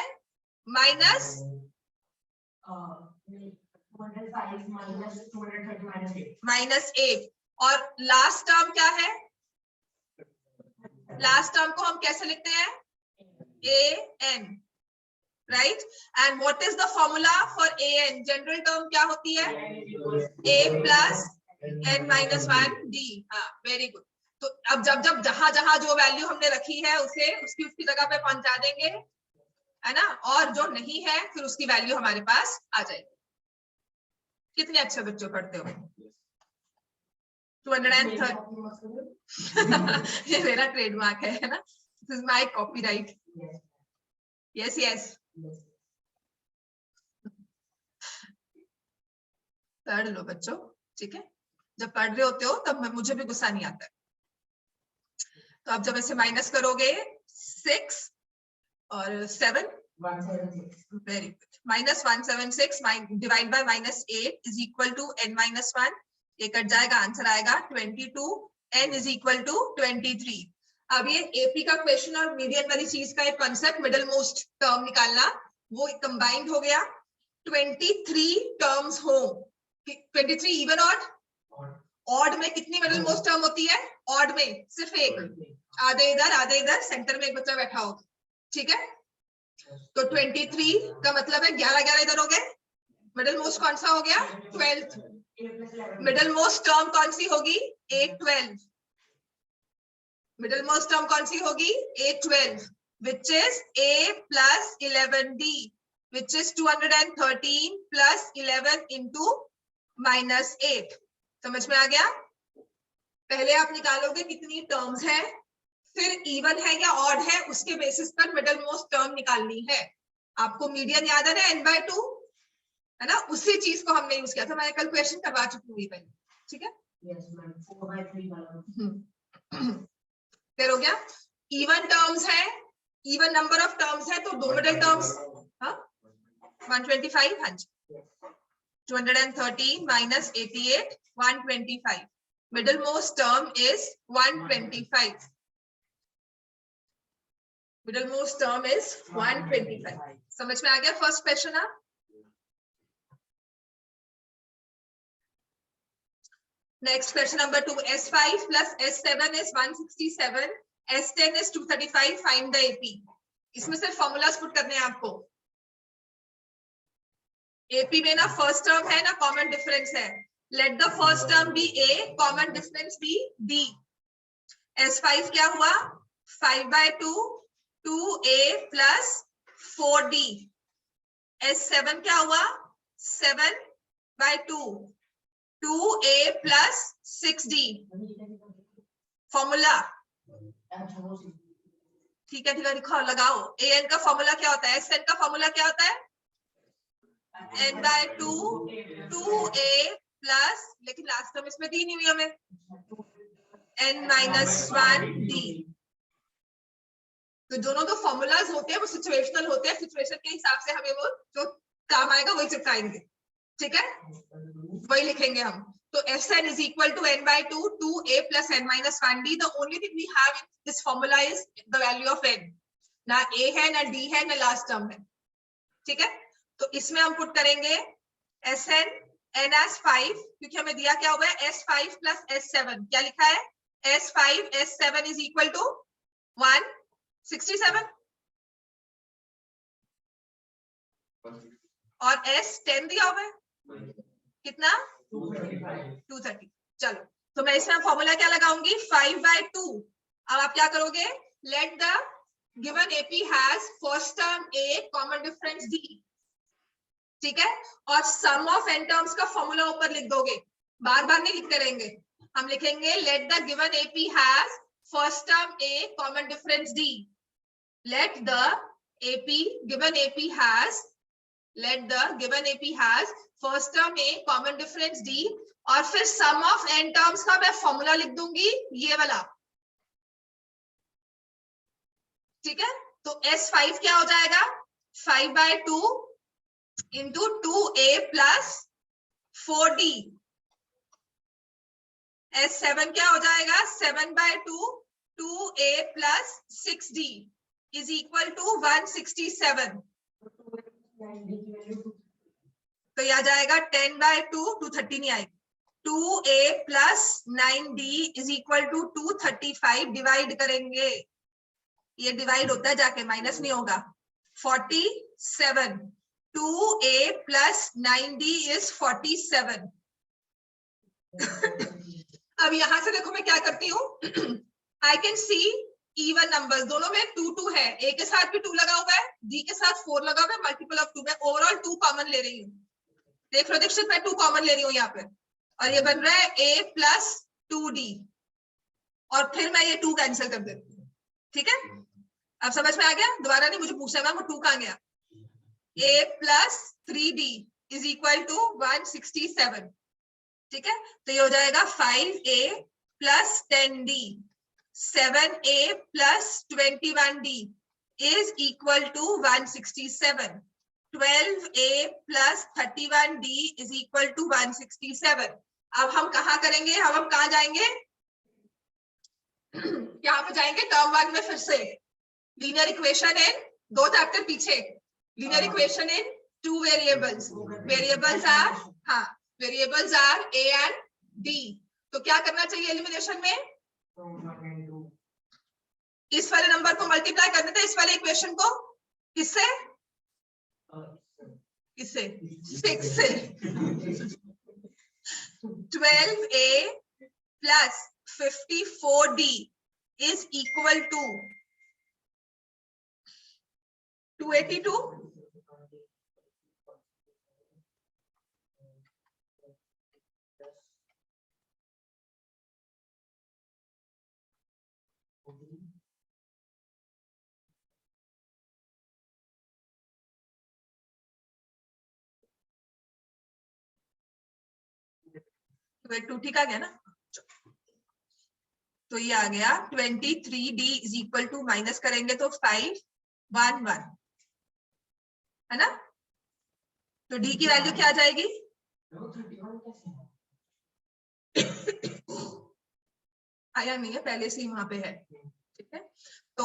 माइनस -8। और लास्ट टर्म क्या है? लास्ट टर्म को हम कैसे लिखते हैं? an, right? And what is the formula for an? General term क्या होती है? a plus n-1 d। हाँ, वेरी गुड। तो अब जब जहां जहां जो वैल्यू हमने रखी है उसे उसकी जगह पे पहुंचा देंगे, है ना? और जो नहीं है फिर उसकी वैल्यू हमारे पास आ जाएगी। कितने अच्छे बच्चों पढ़ते हो। 230 ये मेरा ट्रेडमार्क है ना? This is my copyright. Yes yes, पढ़ लो बच्चों, ठीक है? जब पढ़ रहे होते हो तब मुझे भी गुस्सा नहीं आता है। तो अब जब ऐसे माइनस करोगे 6 और 7, very good, -176 divide by -8 is equal to n-1। ये कट जाएगा, आंसर आएगा 22। n is equal to 23। अब ये एपी का क्वेश्चन और मीडियन वाली चीज का एक कॉन्सेप्ट मिडल मोस्ट टर्म निकालना, वो कंबाइंड हो गया। 23 टर्म्स हो, 23 इवन ऑड? ऑड में कितनी मिडल मोस्ट टर्म होती है? ऑड में सिर्फ एक, आधे इधर, सेंटर में एक बच्चा बैठा होगा, ठीक है? तो 23 का मतलब है 11 इधर हो गए। मिडल मोस्ट कौन सा हो गया? 12th। मिडल मोस्ट टर्म कौन सी होगी? 812। मिडल मोस्ट टर्म कौन सी होगी? 812, which is a plus 11d, which is 213 plus 11 into -8। समझ में आ गया? पहले आप निकालोगे कितनी टर्म्स है, फिर इवन है या ऑड है उसके बेसिस पर मिडल मोस्ट टर्म निकालनी है। आपको मीडियन याद है ना, n/2, है ना? उसी चीज को हमने यूज किया था, मैं कल क्वेश्चन करवा चुकी हूँ पहले, ठीक है? फिर हो गया। इवन टर्म्स है, इवन नंबर ऑफ टर्म्स है, तो दो मिडल टर्म्स, हाँ 125, हाँ जी, 213 minus 88, 125। Middle most term is 125। Middle most term is 125। समझ में आ गया फर्स्ट क्वेश्चन? आप next question number 2, S5 plus S7 is 167, S10 is 235, find the AP। इसमें सिर्फ फॉर्मूलाज पुट करने हैं आपको। AP में ना फर्स्ट टर्म है ना कॉमन डिफरेंस है, let the first term be A, common difference be D। S5 क्या हुआ? 5/2 2A plus 4D। S7 क्या हुआ? 7/2 2A plus 6D। फॉर्मूला ठीक है लिखो लगाओ। an का फॉर्मूला क्या होता है, sn का फॉर्मूला क्या होता है, n/2 2a प्लस, लेकिन लास्ट टर्म इसमें दी नहीं हुई हमें, n-1d। तो दोनों जो फॉर्मूलाज होते हैं वो सिचुएशनल होते हैं, सिचुएशन के हिसाब से हमें वो जो काम आएगा वही चिपकाएंगे, ठीक है, वही लिखेंगे हम। तो Sn is equal to n/2 2a plus n-1d। The only thing we have in this formula is the value of n। ना a है ना d है ना लास्ट टर्म है, ठीक है। तो इसमें हम पुट करेंगे Sn n as 5, क्योंकि हमें दिया क्या हुआ है S5 plus S7, क्या लिखा है S5 S7 is equal to 167 और S10 दिया हुआ है कितना 230। चलो तो मैं इसमें फॉर्मूला क्या लगाऊंगी 5/2। अब आप क्या करोगे, let the given AP has first term A common difference D, ठीक है, और सम ऑफ n टर्म्स का फॉर्मूला ऊपर लिख दोगे, बार बार नहीं लिखते रहेंगे। हम लिखेंगे let the given AP has first term A common difference D, let the given AP has first term A common difference D, और फिर sum of n terms का मैं फॉर्मूला लिख दूंगी ये वाला, ठीक है। तो S5 क्या हो जाएगा 5/2 into 2a plus 4d। S7 क्या हो जाएगा 7/2 2a plus 6d is equal to 167। तो यह आ जाएगा 10/2 230 नहीं आएगी, 2a plus 9d is equal to 235। Divide करेंगे, ये डिवाइड होता है जाके, माइनस नहीं होगा, 47। 2a plus 9d is 47। अब यहां से देखो मैं क्या करती हूँ, I can see even numbers, दोनों में 2 है, a के साथ भी 2 लगा हुआ है, d के साथ 4 लगा हुआ है, मल्टीपल ऑफ 2 में ओवरऑल 2 कॉमन ले रही हूँ। देख लो दीक्षित, मैं 2 कॉमन ले रही हूँ यहाँ पे, और ये बन रहा है a plus 2d, और फिर मैं ये 2 कैंसिल कर देती हूँ, ठीक है। अब समझ में आ गया, दोबारा नहीं मुझे पूछना है वो 2 कहाँ गया। a plus 3d is equal to 167, ठीक है। तो ये हो जाएगा 5a plus 10d, 7a plus 21d is equal to 167, 12a plus 31d is equal to 167। अब हम कहाँ करेंगे, हम कहाँ जाएंगे, यहाँ पे जाएंगे टर्म 1 में, फिर से लीनियर इक्वेशन इन 2 चैप्टर पीछे, linear equation in 2 variables, variables are a and d। तो क्या करना चाहिए एलिमिनेशन में, इस वाले नंबर को मल्टीप्लाई कर देते हैं इस वाले इक्वेशन को, किससे 6 से। 12a plus 54d is equal to 282। तो 2 ठीक आ गया ना, तो ये आ गया 23d is equal to, minus करेंगे तो 511 है ना। तो d की वैल्यू क्या आ जाएगी, आया नहीं है पहले से ही वहां पे है, ठीक है। तो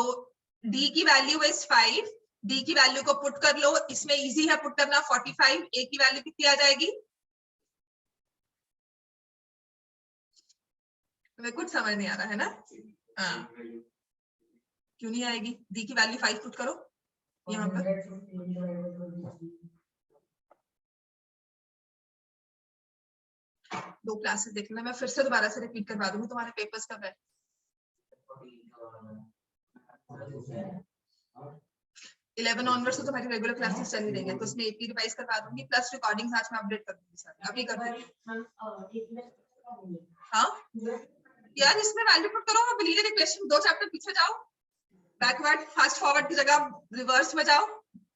d की वैल्यू इज 5, d की वैल्यू को पुट कर लो, इसमें इजी है पुट करना, 45। a की वैल्यू कितनी आ जाएगी, तुम्हें कुछ समझ नहीं आ रहा है ना, हाँ क्यों नहीं आएगी, d की वैल्यू 5 पुट करो यहाँ पर, दो क्लासेस देख लेना, मैं फिर से दोबारा से रिपीट करवा दूंगी, तुम्हारे पेपर्स कब है, 11 ऑनवर्ड से तुम्हारी रेगुलर क्लासेस चली रही है, तो उसमें AP रिवाइज करवा दूंगी, प्लस रिकॉर्डिंग आज मैं अपडेट कर दूंगी सर, अभी कर दूंगी। हाँ यार इसमें वैल्यू पुट करो, लीनियर इक्वेशन 2 चैप्टर पीछे जाओ, बैकवर्ड फास्ट फॉरवर्ड की जगह रिवर्स में जाओ,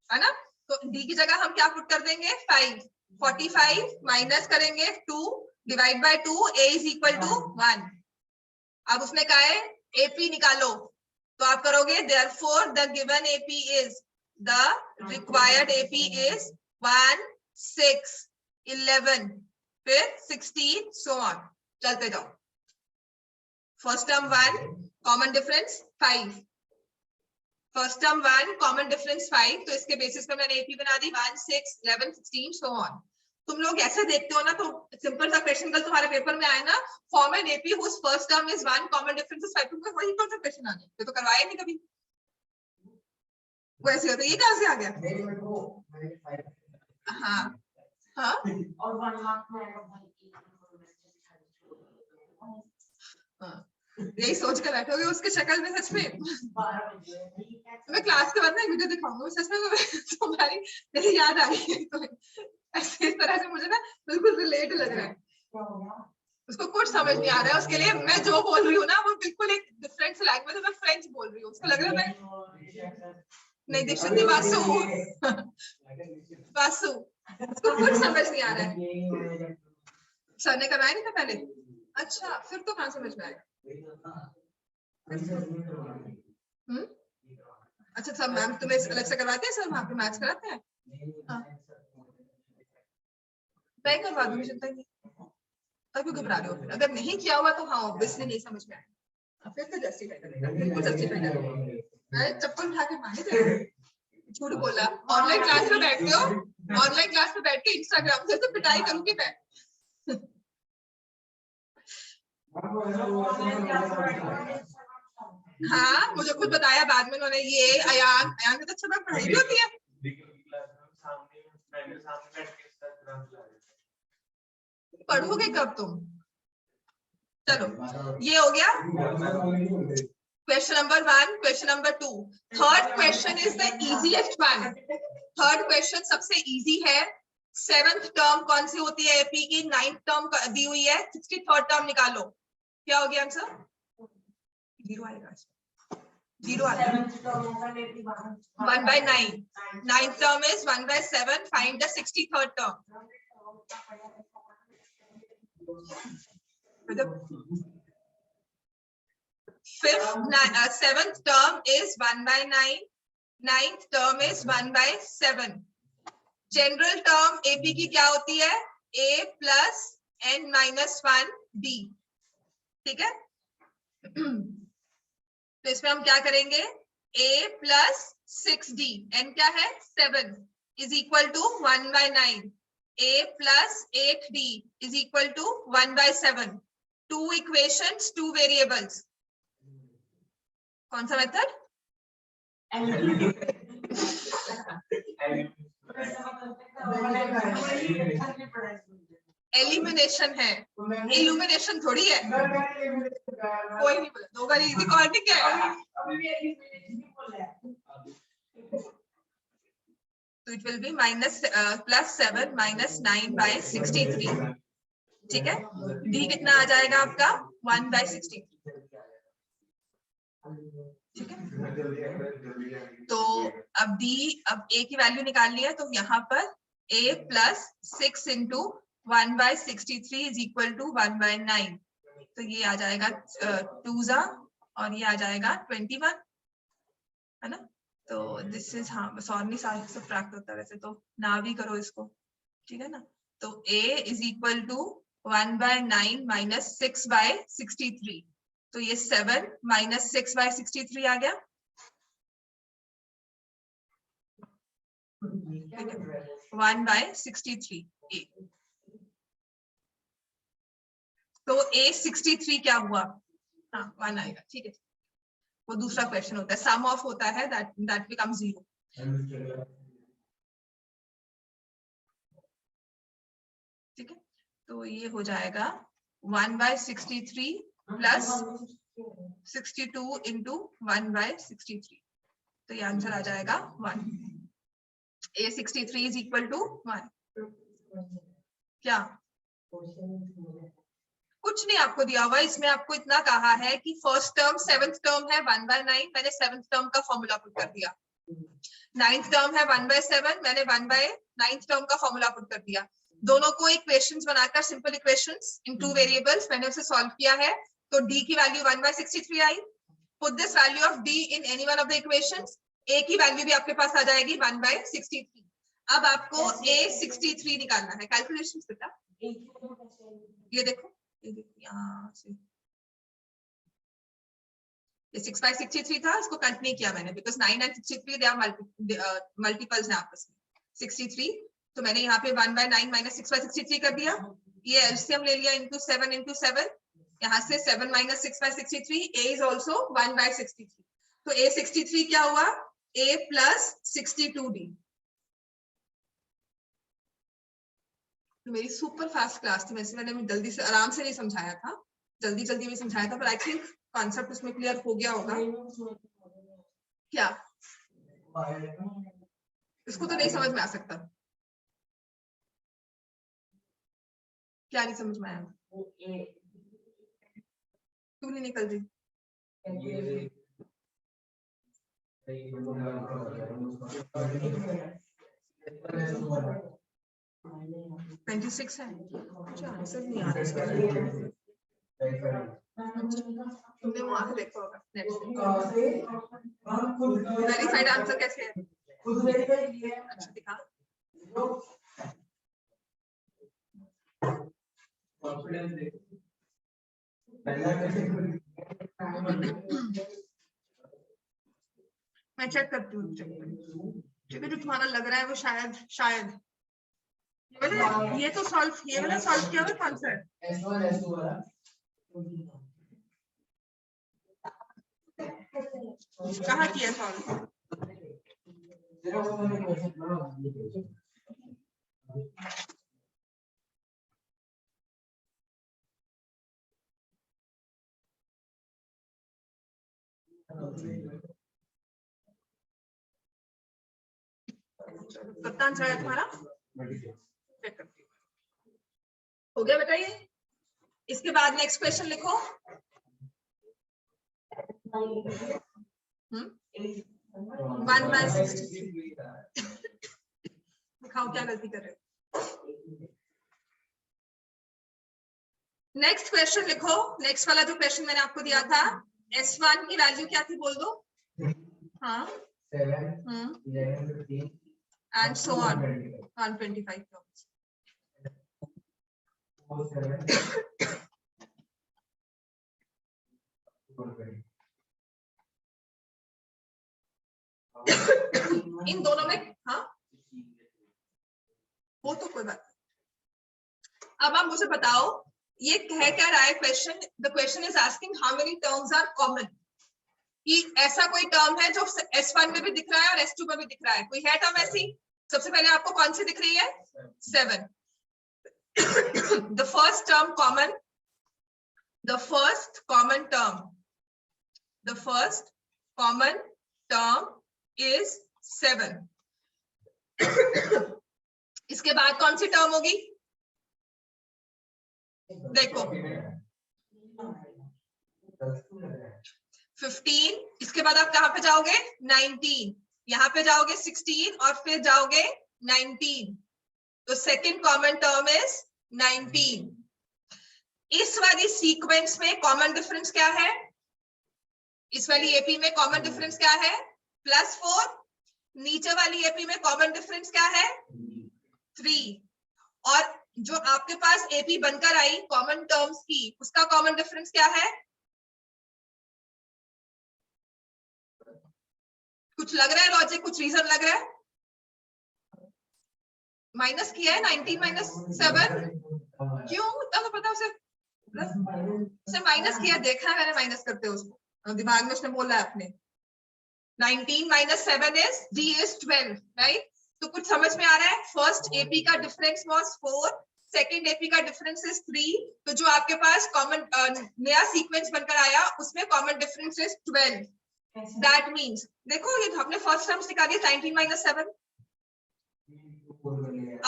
है ना। तो डी की जगह हम क्या पुट कर देंगे 5, 45 माइनस करेंगे 2 divide by 2, a is equal to 1। अब उसने कहा है एपी निकालो, तो आप करोगे therefore the given AP is, the required AP is 1, 6, 11 फिर 16 सो ऑन। चलते जाओ। First term 1 common difference 5, first term 1 common difference 5, तो इसके बेसिस पे मैंने एपी बना दी 1, 6, 11, 16 सो ऑन। तुम लोग ऐसे देखते हो ना, तो सिंपल सा क्वेश्चन कल तुम्हारे पेपर में आया ना, form an AP whose first term is 1 common difference is 5, तुमको वही कौन सा क्वेश्चन आने, ये तो करवाया नहीं कभी। वैसे होता है, ये कहां से आ गया? हाँ हाँ और 1 मार्क में आएगा भाई। यही सोच कर बैठोगे उसके शक्ल में। सच में मैं क्लास के बाद ना वीडियो दिखाऊंगा, सच में तुम्हारी मेरी याद आ रही है, तो ऐसे इस तरह से मुझे ना बिल्कुल रिलेट लग रहा है। उसको कुछ समझ नहीं आ रहा है, उसके लिए मैं जो बोल रही हूँ ना वो बिल्कुल एक डिफरेंट लैंग्वेज है, मैं फ्रेंच बोल रही हूँ, उसको लग रहा है मैं नहीं दीक्षित नहीं, वासु वासु, उसको कुछ समझ नहीं आ रहा है। सर ने करवाया नहीं था पहले? अच्छा, फिर तो कहाँ समझ में आएगा। अच्छा सब मैम तुम्हें अलग से करवाते हैं, सर वहाँ पे मैच कराते हैं? हाँ मैं करवा दूंगी, चिंता नहीं। तब क्यों घबरा रहे हो? अगर नहीं किया हुआ तो हाँ ऑब्वियसली नहीं समझ में आएगा, फिर तो जस्टिफाई करेगा, बिल्कुल जस्टिफाई करेगा। मैं चप्पल उठा के मारे थे, झूठ बोला। ऑनलाइन क्लास में बैठते हो, ऑनलाइन क्लास में बैठ के इंस्टाग्राम से तो पिटाई करूंगी मैं। हाँ मुझे खुद बताया बाद में उन्होंने, ये अयान ने तो अच्छा पढ़ाई भी होती है। पढ़ोगे कब तुम? चलो ये हो गया question number 1, question number 2। Third question is the easiest one. Third question सबसे इजी है। 7th टर्म कौन सी होती है एपी की? 9th टर्म दी हुई है, 63rd टर्म निकालो। क्या हो गया आंसर? 0 आएगा, 0 आएगा। 1/9, 9th term is 1/7, find the 63rd term. 7th term is 1/9, 9th term is 1/7. General term AP की क्या होती है? a plus n minus 1 d, ठीक है। तो इसमें हम क्या करेंगे? a plus 6d, n क्या है 7, is equal to 1/9. a plus 8d is equal to 1/7. 2 equations, 2 variables. कौन सा मेथड? एलिमिनेशन है, इल्यूमिनेशन थोड़ी है। कोई नहीं बोला, 2 बार इजी कौन नहीं क्या है? तो इट विल बी +7 -9/63, ठीक है। डी कितना आ जाएगा आपका? 1/63, ठीक है। तो अब डी, अब a की वैल्यू निकालनी है, तो यहाँ पर a + 6 × 1/63 इज इक्वल टू 1/9, तो ये आ जाएगा 2 और ये आ जाएगा 21, है ना। तो दिस इज, हाँ बस और नहीं सब्ट्रैक्ट होता वैसे तो, ना भी करो इसको, ठीक है ना। तो a इज इक्वल टू 1/9 - 6/63, तो ये 7 - 6/63 आ गया। 1/63 a, तो a 63 क्या हुआ? हाँ 1 आएगा, ठीक है। वो दूसरा क्वेश्चन होता है, सम ऑफ होता है, दैट बिकम 0। ठीक है, तो ये हो जाएगा 1/63 + 62 × 1/63, तो ये आंसर आ जाएगा 1। a 63 is equal to 1। क्या कुछ नहीं आपको दिया हुआ, इसमें आपको इतना कहा है कि फर्स्ट टर्म 7th टर्म है 1/9, मैंने 7th टर्म का फॉर्मूला पुट कर दिया। 9th टर्म है 1/7, मैंने 1/9th टर्म का फॉर्मूला पुट कर दिया। दोनों को इक्वेशंस बनाकर सिंपल इक्वेशंस इन 2 वेरिएबल्स मैंने उसे सॉल्व किया है। तो d की value 1/63 I. Put this value of d in any one of the equations, a की वैल्यू भी आपके पास आ जाएगी 1/63। अब आपको a 63 निकालना है। कैलकुलेशंस बेटा ये देखो यहाँ से, ये 6/63 था, इसको कट नहीं किया मैंने because 9 and 63 they are multiples हैं आपस में। 63 तो मैंने यहाँ पे 1/9 माइनस 6/63 कर दिया। ये एलसीएम ले लिया इंटू 7 इंटू 7, यहाँ से 7 माइनस 6/63, a इज ऑल्सो 1/63। तो a 63 क्या हुआ, a प्लस 62d। तो मेरी सुपर फास्ट क्लास थी, वैसे मैंने जल्दी से आराम से नहीं समझाया था, जल्दी में समझाया था, पर आई थिंक कॉन्सेप्ट उसमें क्लियर हो गया होगा। क्या इसको तो नहीं समझ में आ सकता, क्या नहीं समझ में आया, क्यों नहीं निकल रही? 26 है, मुझे आंसर नहीं आ रहा। तुमने वहां से देखा होगा नेट से। वेरीफाइड आंसर कैसे है? अच्छा दिखा। मैं चेक करती हूँ, क्योंकि जो तुम्हारा लग रहा है वो शायद ये तो सॉल्व, ये वाला सॉल्व किया हुआ कौन सा है? कहाँ किया सॉल्व? कितना आंसर है तुम्हारा? चेक करती हूँ। हो गया बेटा ये? इसके बाद नेक्स्ट क्वेश्चन लिखो। 1/63 दिखाओ क्या गलती कर रहे हो। नेक्स्ट क्वेश्चन लिखो। नेक्स्ट वाला जो क्वेश्चन मैंने आपको दिया था, S1 की वैल्यू क्या थी बोल दो। हाँ 7 and so on 125 terms. इन दोनों में हाँ वो तो कोई बात नहीं। अब आप मुझे बताओ ये कह क्या रहा है question? The question is asking how many terms are common. कि ऐसा कोई टर्म है जो S1 में भी दिख रहा है और S2 में भी दिख रहा है, कोई है टर्म ऐसी? सबसे पहले आपको कौन सी दिख रही है? 7। The first term common, the first common term is 7। इसके बाद कौन सी टर्म होगी? देखो 15, इसके बाद आप कहां पे जाओगे? 19, यहाँ पे जाओगे 16 और फिर जाओगे 19। तो सेकंड कॉमन टर्म इज 19। इस वाली सीक्वेंस में कॉमन डिफरेंस क्या है? इस वाली एपी में कॉमन डिफरेंस क्या है? +4। नीचे वाली एपी में कॉमन डिफरेंस क्या है? 3। और जो आपके पास एपी बनकर आई कॉमन टर्म्स की, उसका कॉमन डिफरेंस क्या है? कुछ लग रहा है लॉजिक, कुछ रीजन लग रहा है? माइनस किया है 19 माइनस 7, क्यों? तब पता उसे माइनस किया, देखा मैंने माइनस करते उसको, दिमाग में उसने बोला है अपने। 19 minus 7 is d is 12, right? तो कुछ समझ में आ रहा है? फर्स्ट एपी का डिफरेंस वाज 4, सेकंड एपी का डिफरेंस इज 3। तो जो आपके पास कॉमन नया सीक्वेंस बनकर आया उसमें common difference is 12। That means देखो ये हमने फर्स्ट टर्म्स निकाली 19 माइनस 7।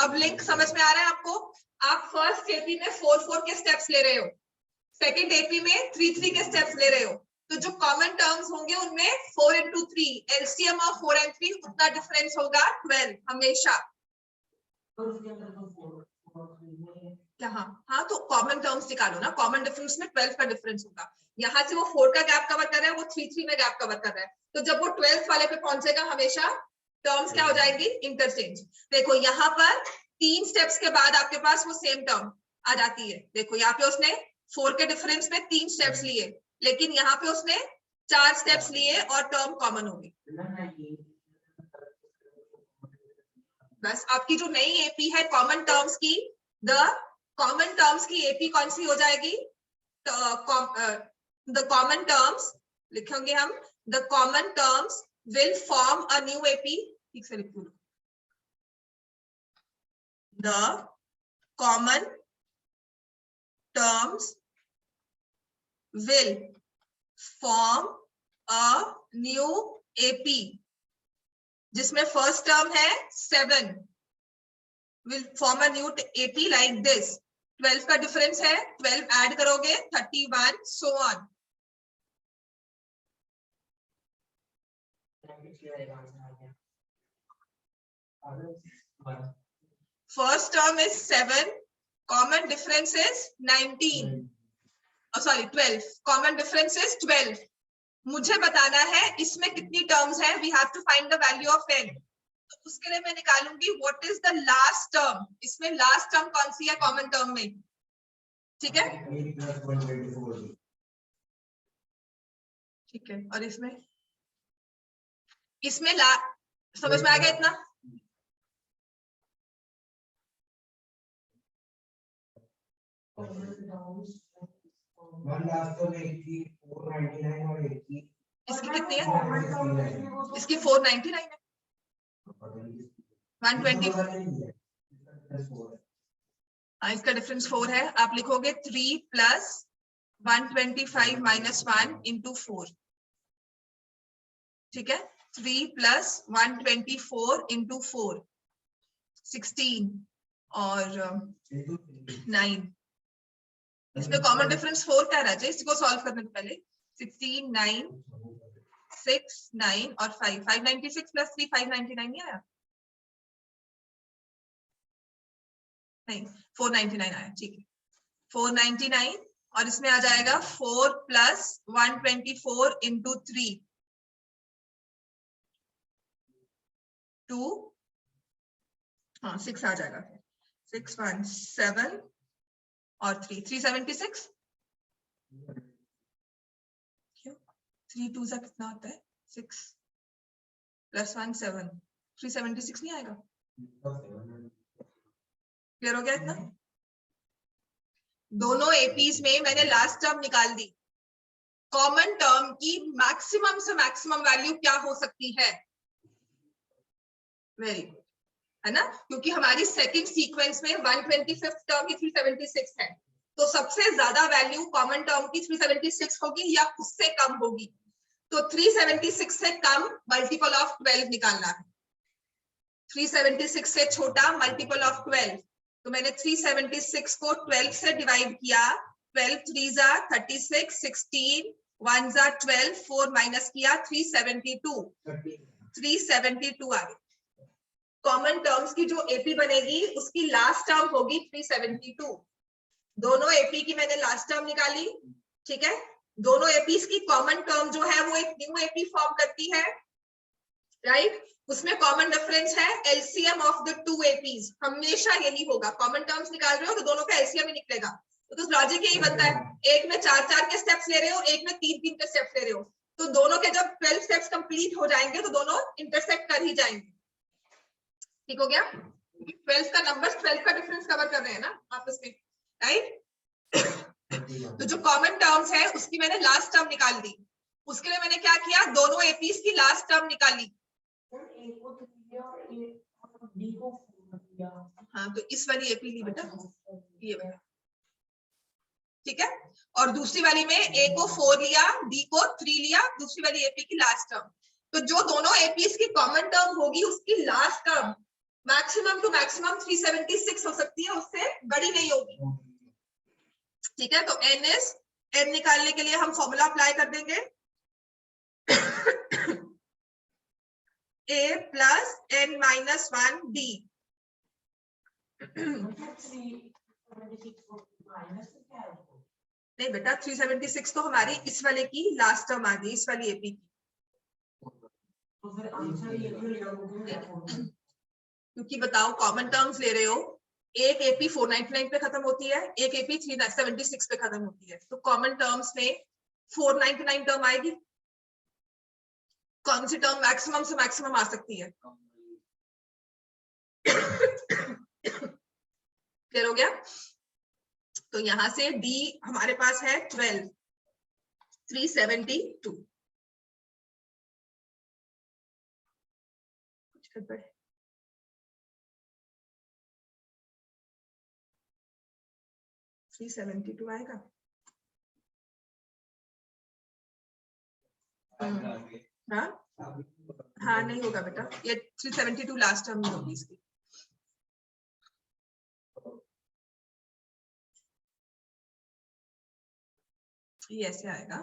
अब लिंक समझ में आ रहा है आपको? आप फर्स्ट एपी में 4 के स्टेप्स ले रहे हो। सेकंड एपी में 3 के स्टेप्स ले रहे हो, तो जो कॉमन टर्म्स होंगे उनमें 4 into 3 एलसीएम ऑफ 4 and 3 उतना डिफरेंस होगा 12 हमेशा। हाँ हाँ, तो कॉमन टर्म्स निकालो ना, कॉमन डिफरेंस में 12 का डिफरेंस होगा। यहाँ से वो 4 का गैप कवर कर रहा है, वो 3 में गैप कवर कर रहा है, तो जब वो 12th वाले पे पहुंचेगा हमेशा टर्म्स क्या हो जाएंगी, इंटरचेंज। देखो यहाँ पर 3 स्टेप्स के बाद आपके पास वो सेम टर्म आ जाती है। देखो यहाँ पे उसने 4 के डिफरेंस में 3 स्टेप्स लिए, लेकिन यहाँ पे उसने 4 स्टेप्स लिए और टर्म कॉमन होगी। बस आपकी जो नई एपी है कॉमन टर्म्स की, द कॉमन टर्म्स की एपी कौन सी हो जाएगी, द कॉमन टर्म्स लिखेंगे हम, the common terms will form a new AP. ठीक से लिखो, the common terms will form a new AP, जिसमें फर्स्ट टर्म है 7, will form a new AP like this। 12 का डिफरेंस है, 12 ऐड करोगे 31, so on। First term is 7, common difference is 19, sorry 12, common difference is 12। मुझे बताना है इसमें कितनी टर्म्स है, we have to find the value of n। तो उसके लिए मैं निकालूंगी what is the last term, इसमें लास्ट टर्म कौन सी है कॉमन टर्म में, ठीक है। ठीक है, और इसमें समझ में आ गया इतना। इसकी कितनी है, इसकी 499 है, 120। इसका डिफरेंस 4 है, आप लिखोगे 3 + 125 - 1 × 4, ठीक है। 3 + 124 × 4 16 और 9। इसमें कॉमन डिफरेंस 4 क्या रहा है, इसको सॉल्व करने से पहले 16 9 6 9 और 5 596 + 3 599 नहीं आया, नहीं 499 आया, ठीक है 499। और इसमें आ जाएगा 4 + 124 × 3 2, हाँ 6 आ जाएगा, 617 और 3 376। 3 2 सा कितना होता है, 6 + 1 7, 376 नहीं आएगा। क्लियर हो गया इतना। दोनों एपीज में मैंने लास्ट टर्म निकाल दी, कॉमन टर्म की मैक्सिमम से मैक्सिमम वैल्यू क्या हो सकती है, वेरी गुड, है ना, क्योंकि हमारी सेकंड सीक्वेंस में 125th टर्म की 376 है, तो सबसे ज्यादा वैल्यू कॉमन टर्म की 376 होगी या उससे कम होगी। तो 376 से कम मल्टीपल ऑफ 12 निकालना है, 376 से छोटा मल्टीपल ऑफ 12। तो मैंने 376 को 12 से डिवाइड किया, 12 3 * 36, 16 1 * 12, 4 माइनस किया 372 आ गई। कॉमन टर्म्स की जो एपी बनेगी उसकी लास्ट टर्म होगी 372। दोनों एपी की मैंने लास्ट टर्म निकाली, ठीक है। दोनों एपीज की कॉमन टर्म जो है वो एक न्यू एपी फॉर्म करती है, राइट। उसमें कॉमन डिफरेंस है एलसीएम ऑफ द 2 एपीज, हमेशा यही होगा। कॉमन टर्म्स निकाल रहे हो तो दोनों का एलसीएम ही निकलेगा, तो लॉजिक यही बनता है, एक में 4 के स्टेप्स ले रहे हो, एक में 3 के स्टेप्स ले रहे हो, तो दोनों के जब 12 स्टेप्स कंप्लीट हो जाएंगे तो दोनों इंटरसेक्ट कर ही जाएंगे। ठीक हो गया, 12 का नंबर 12 का डिफरेंस कवर कर रहे हैं ना आपस में, राइट। तो जो कॉमन टर्म्स है उसकी मैंने लास्ट टर्म निकाल दी। उसके लिए मैंने क्या किया, दोनों एपीज की लास्ट टर्म निकाली। हाँ, तो इस वाली एपी ली बेटा, ये बेटा, ठीक है। और दूसरी वाली में ए को 4 लिया, डी को 3 लिया, दूसरी वाली एपी की लास्ट टर्म। तो जो दोनों एपीज की कॉमन टर्म होगी उसकी last term maximum to maximum 376 हो सकती है, उससे बड़ी नहीं होगी, ठीक है। तो n इज n निकालने के लिए हम फॉर्मूला अप्लाई कर देंगे a plus n minus 1 d। नहीं बेटा 376 तो हमारी इस वाले की लास्ट टर्म आ गई, इस वाली एपी की, क्योंकि बताओ कॉमन टर्म्स ले रहे हो, एक एपी 499 पे खत्म होती है, एक एपी 376 पे खत्म होती है, तो कॉमन टर्म्स में 499 टर्म आएगी। कौन सी टर्म मैक्सिमम से मैक्सिमम आ सकती है? क्लियर हो गया? तो यहां से d हमारे पास है 12, 372। कुछ गड़बड़ है? 372 आएगा। हाँ हाँ नहीं होगा बेटा, ये 372 लास्ट टर्म में होगी इसकी। ये ऐसे आएगा,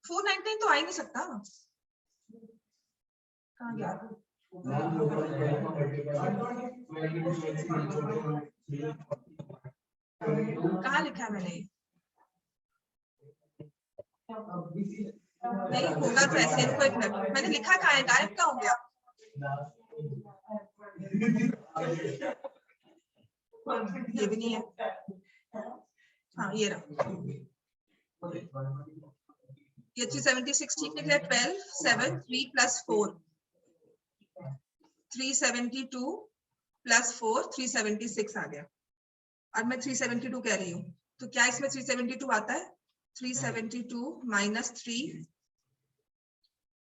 499 तो आ ही नहीं सकता। कहाँ गया? कहाँ लिखा है मैंने? नहीं होगा तो ऐसे, इनको एक मिनट, मैंने लिखा कहाँ है? गायब कहाँ हो गया? ये भी नहीं है। हाँ ये रहा, ये 376 ठीक निकला। 12 7 3 प्लस 4 372 प्लस 4 376 आ गया। और मैं 372 कह रही हूँ, तो क्या इसमें 372 आता है? 372 माइनस 3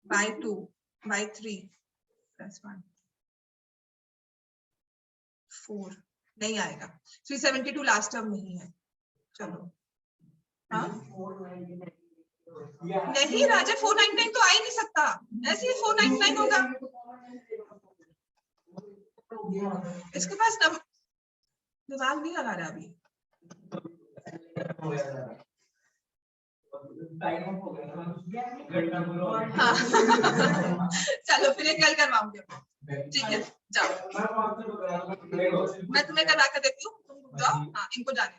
बाय 2 बाय 3 प्लस 1 4 नहीं आएगा। 372 लास्ट टर्म नहीं है। चलो हाँ नहीं राजा, 499 तो आ ही नहीं सकता, ऐसे ही 499 होगा। इसके पास दिमाग नहीं लगा रहा अभी। हाँ चलो फिर कल करवाऊंगी, ठीक है जाओ, मैं तुम्हें करवा कर देती हूँ, तुम जाओ। हाँ इनको जाने,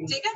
ठीक है।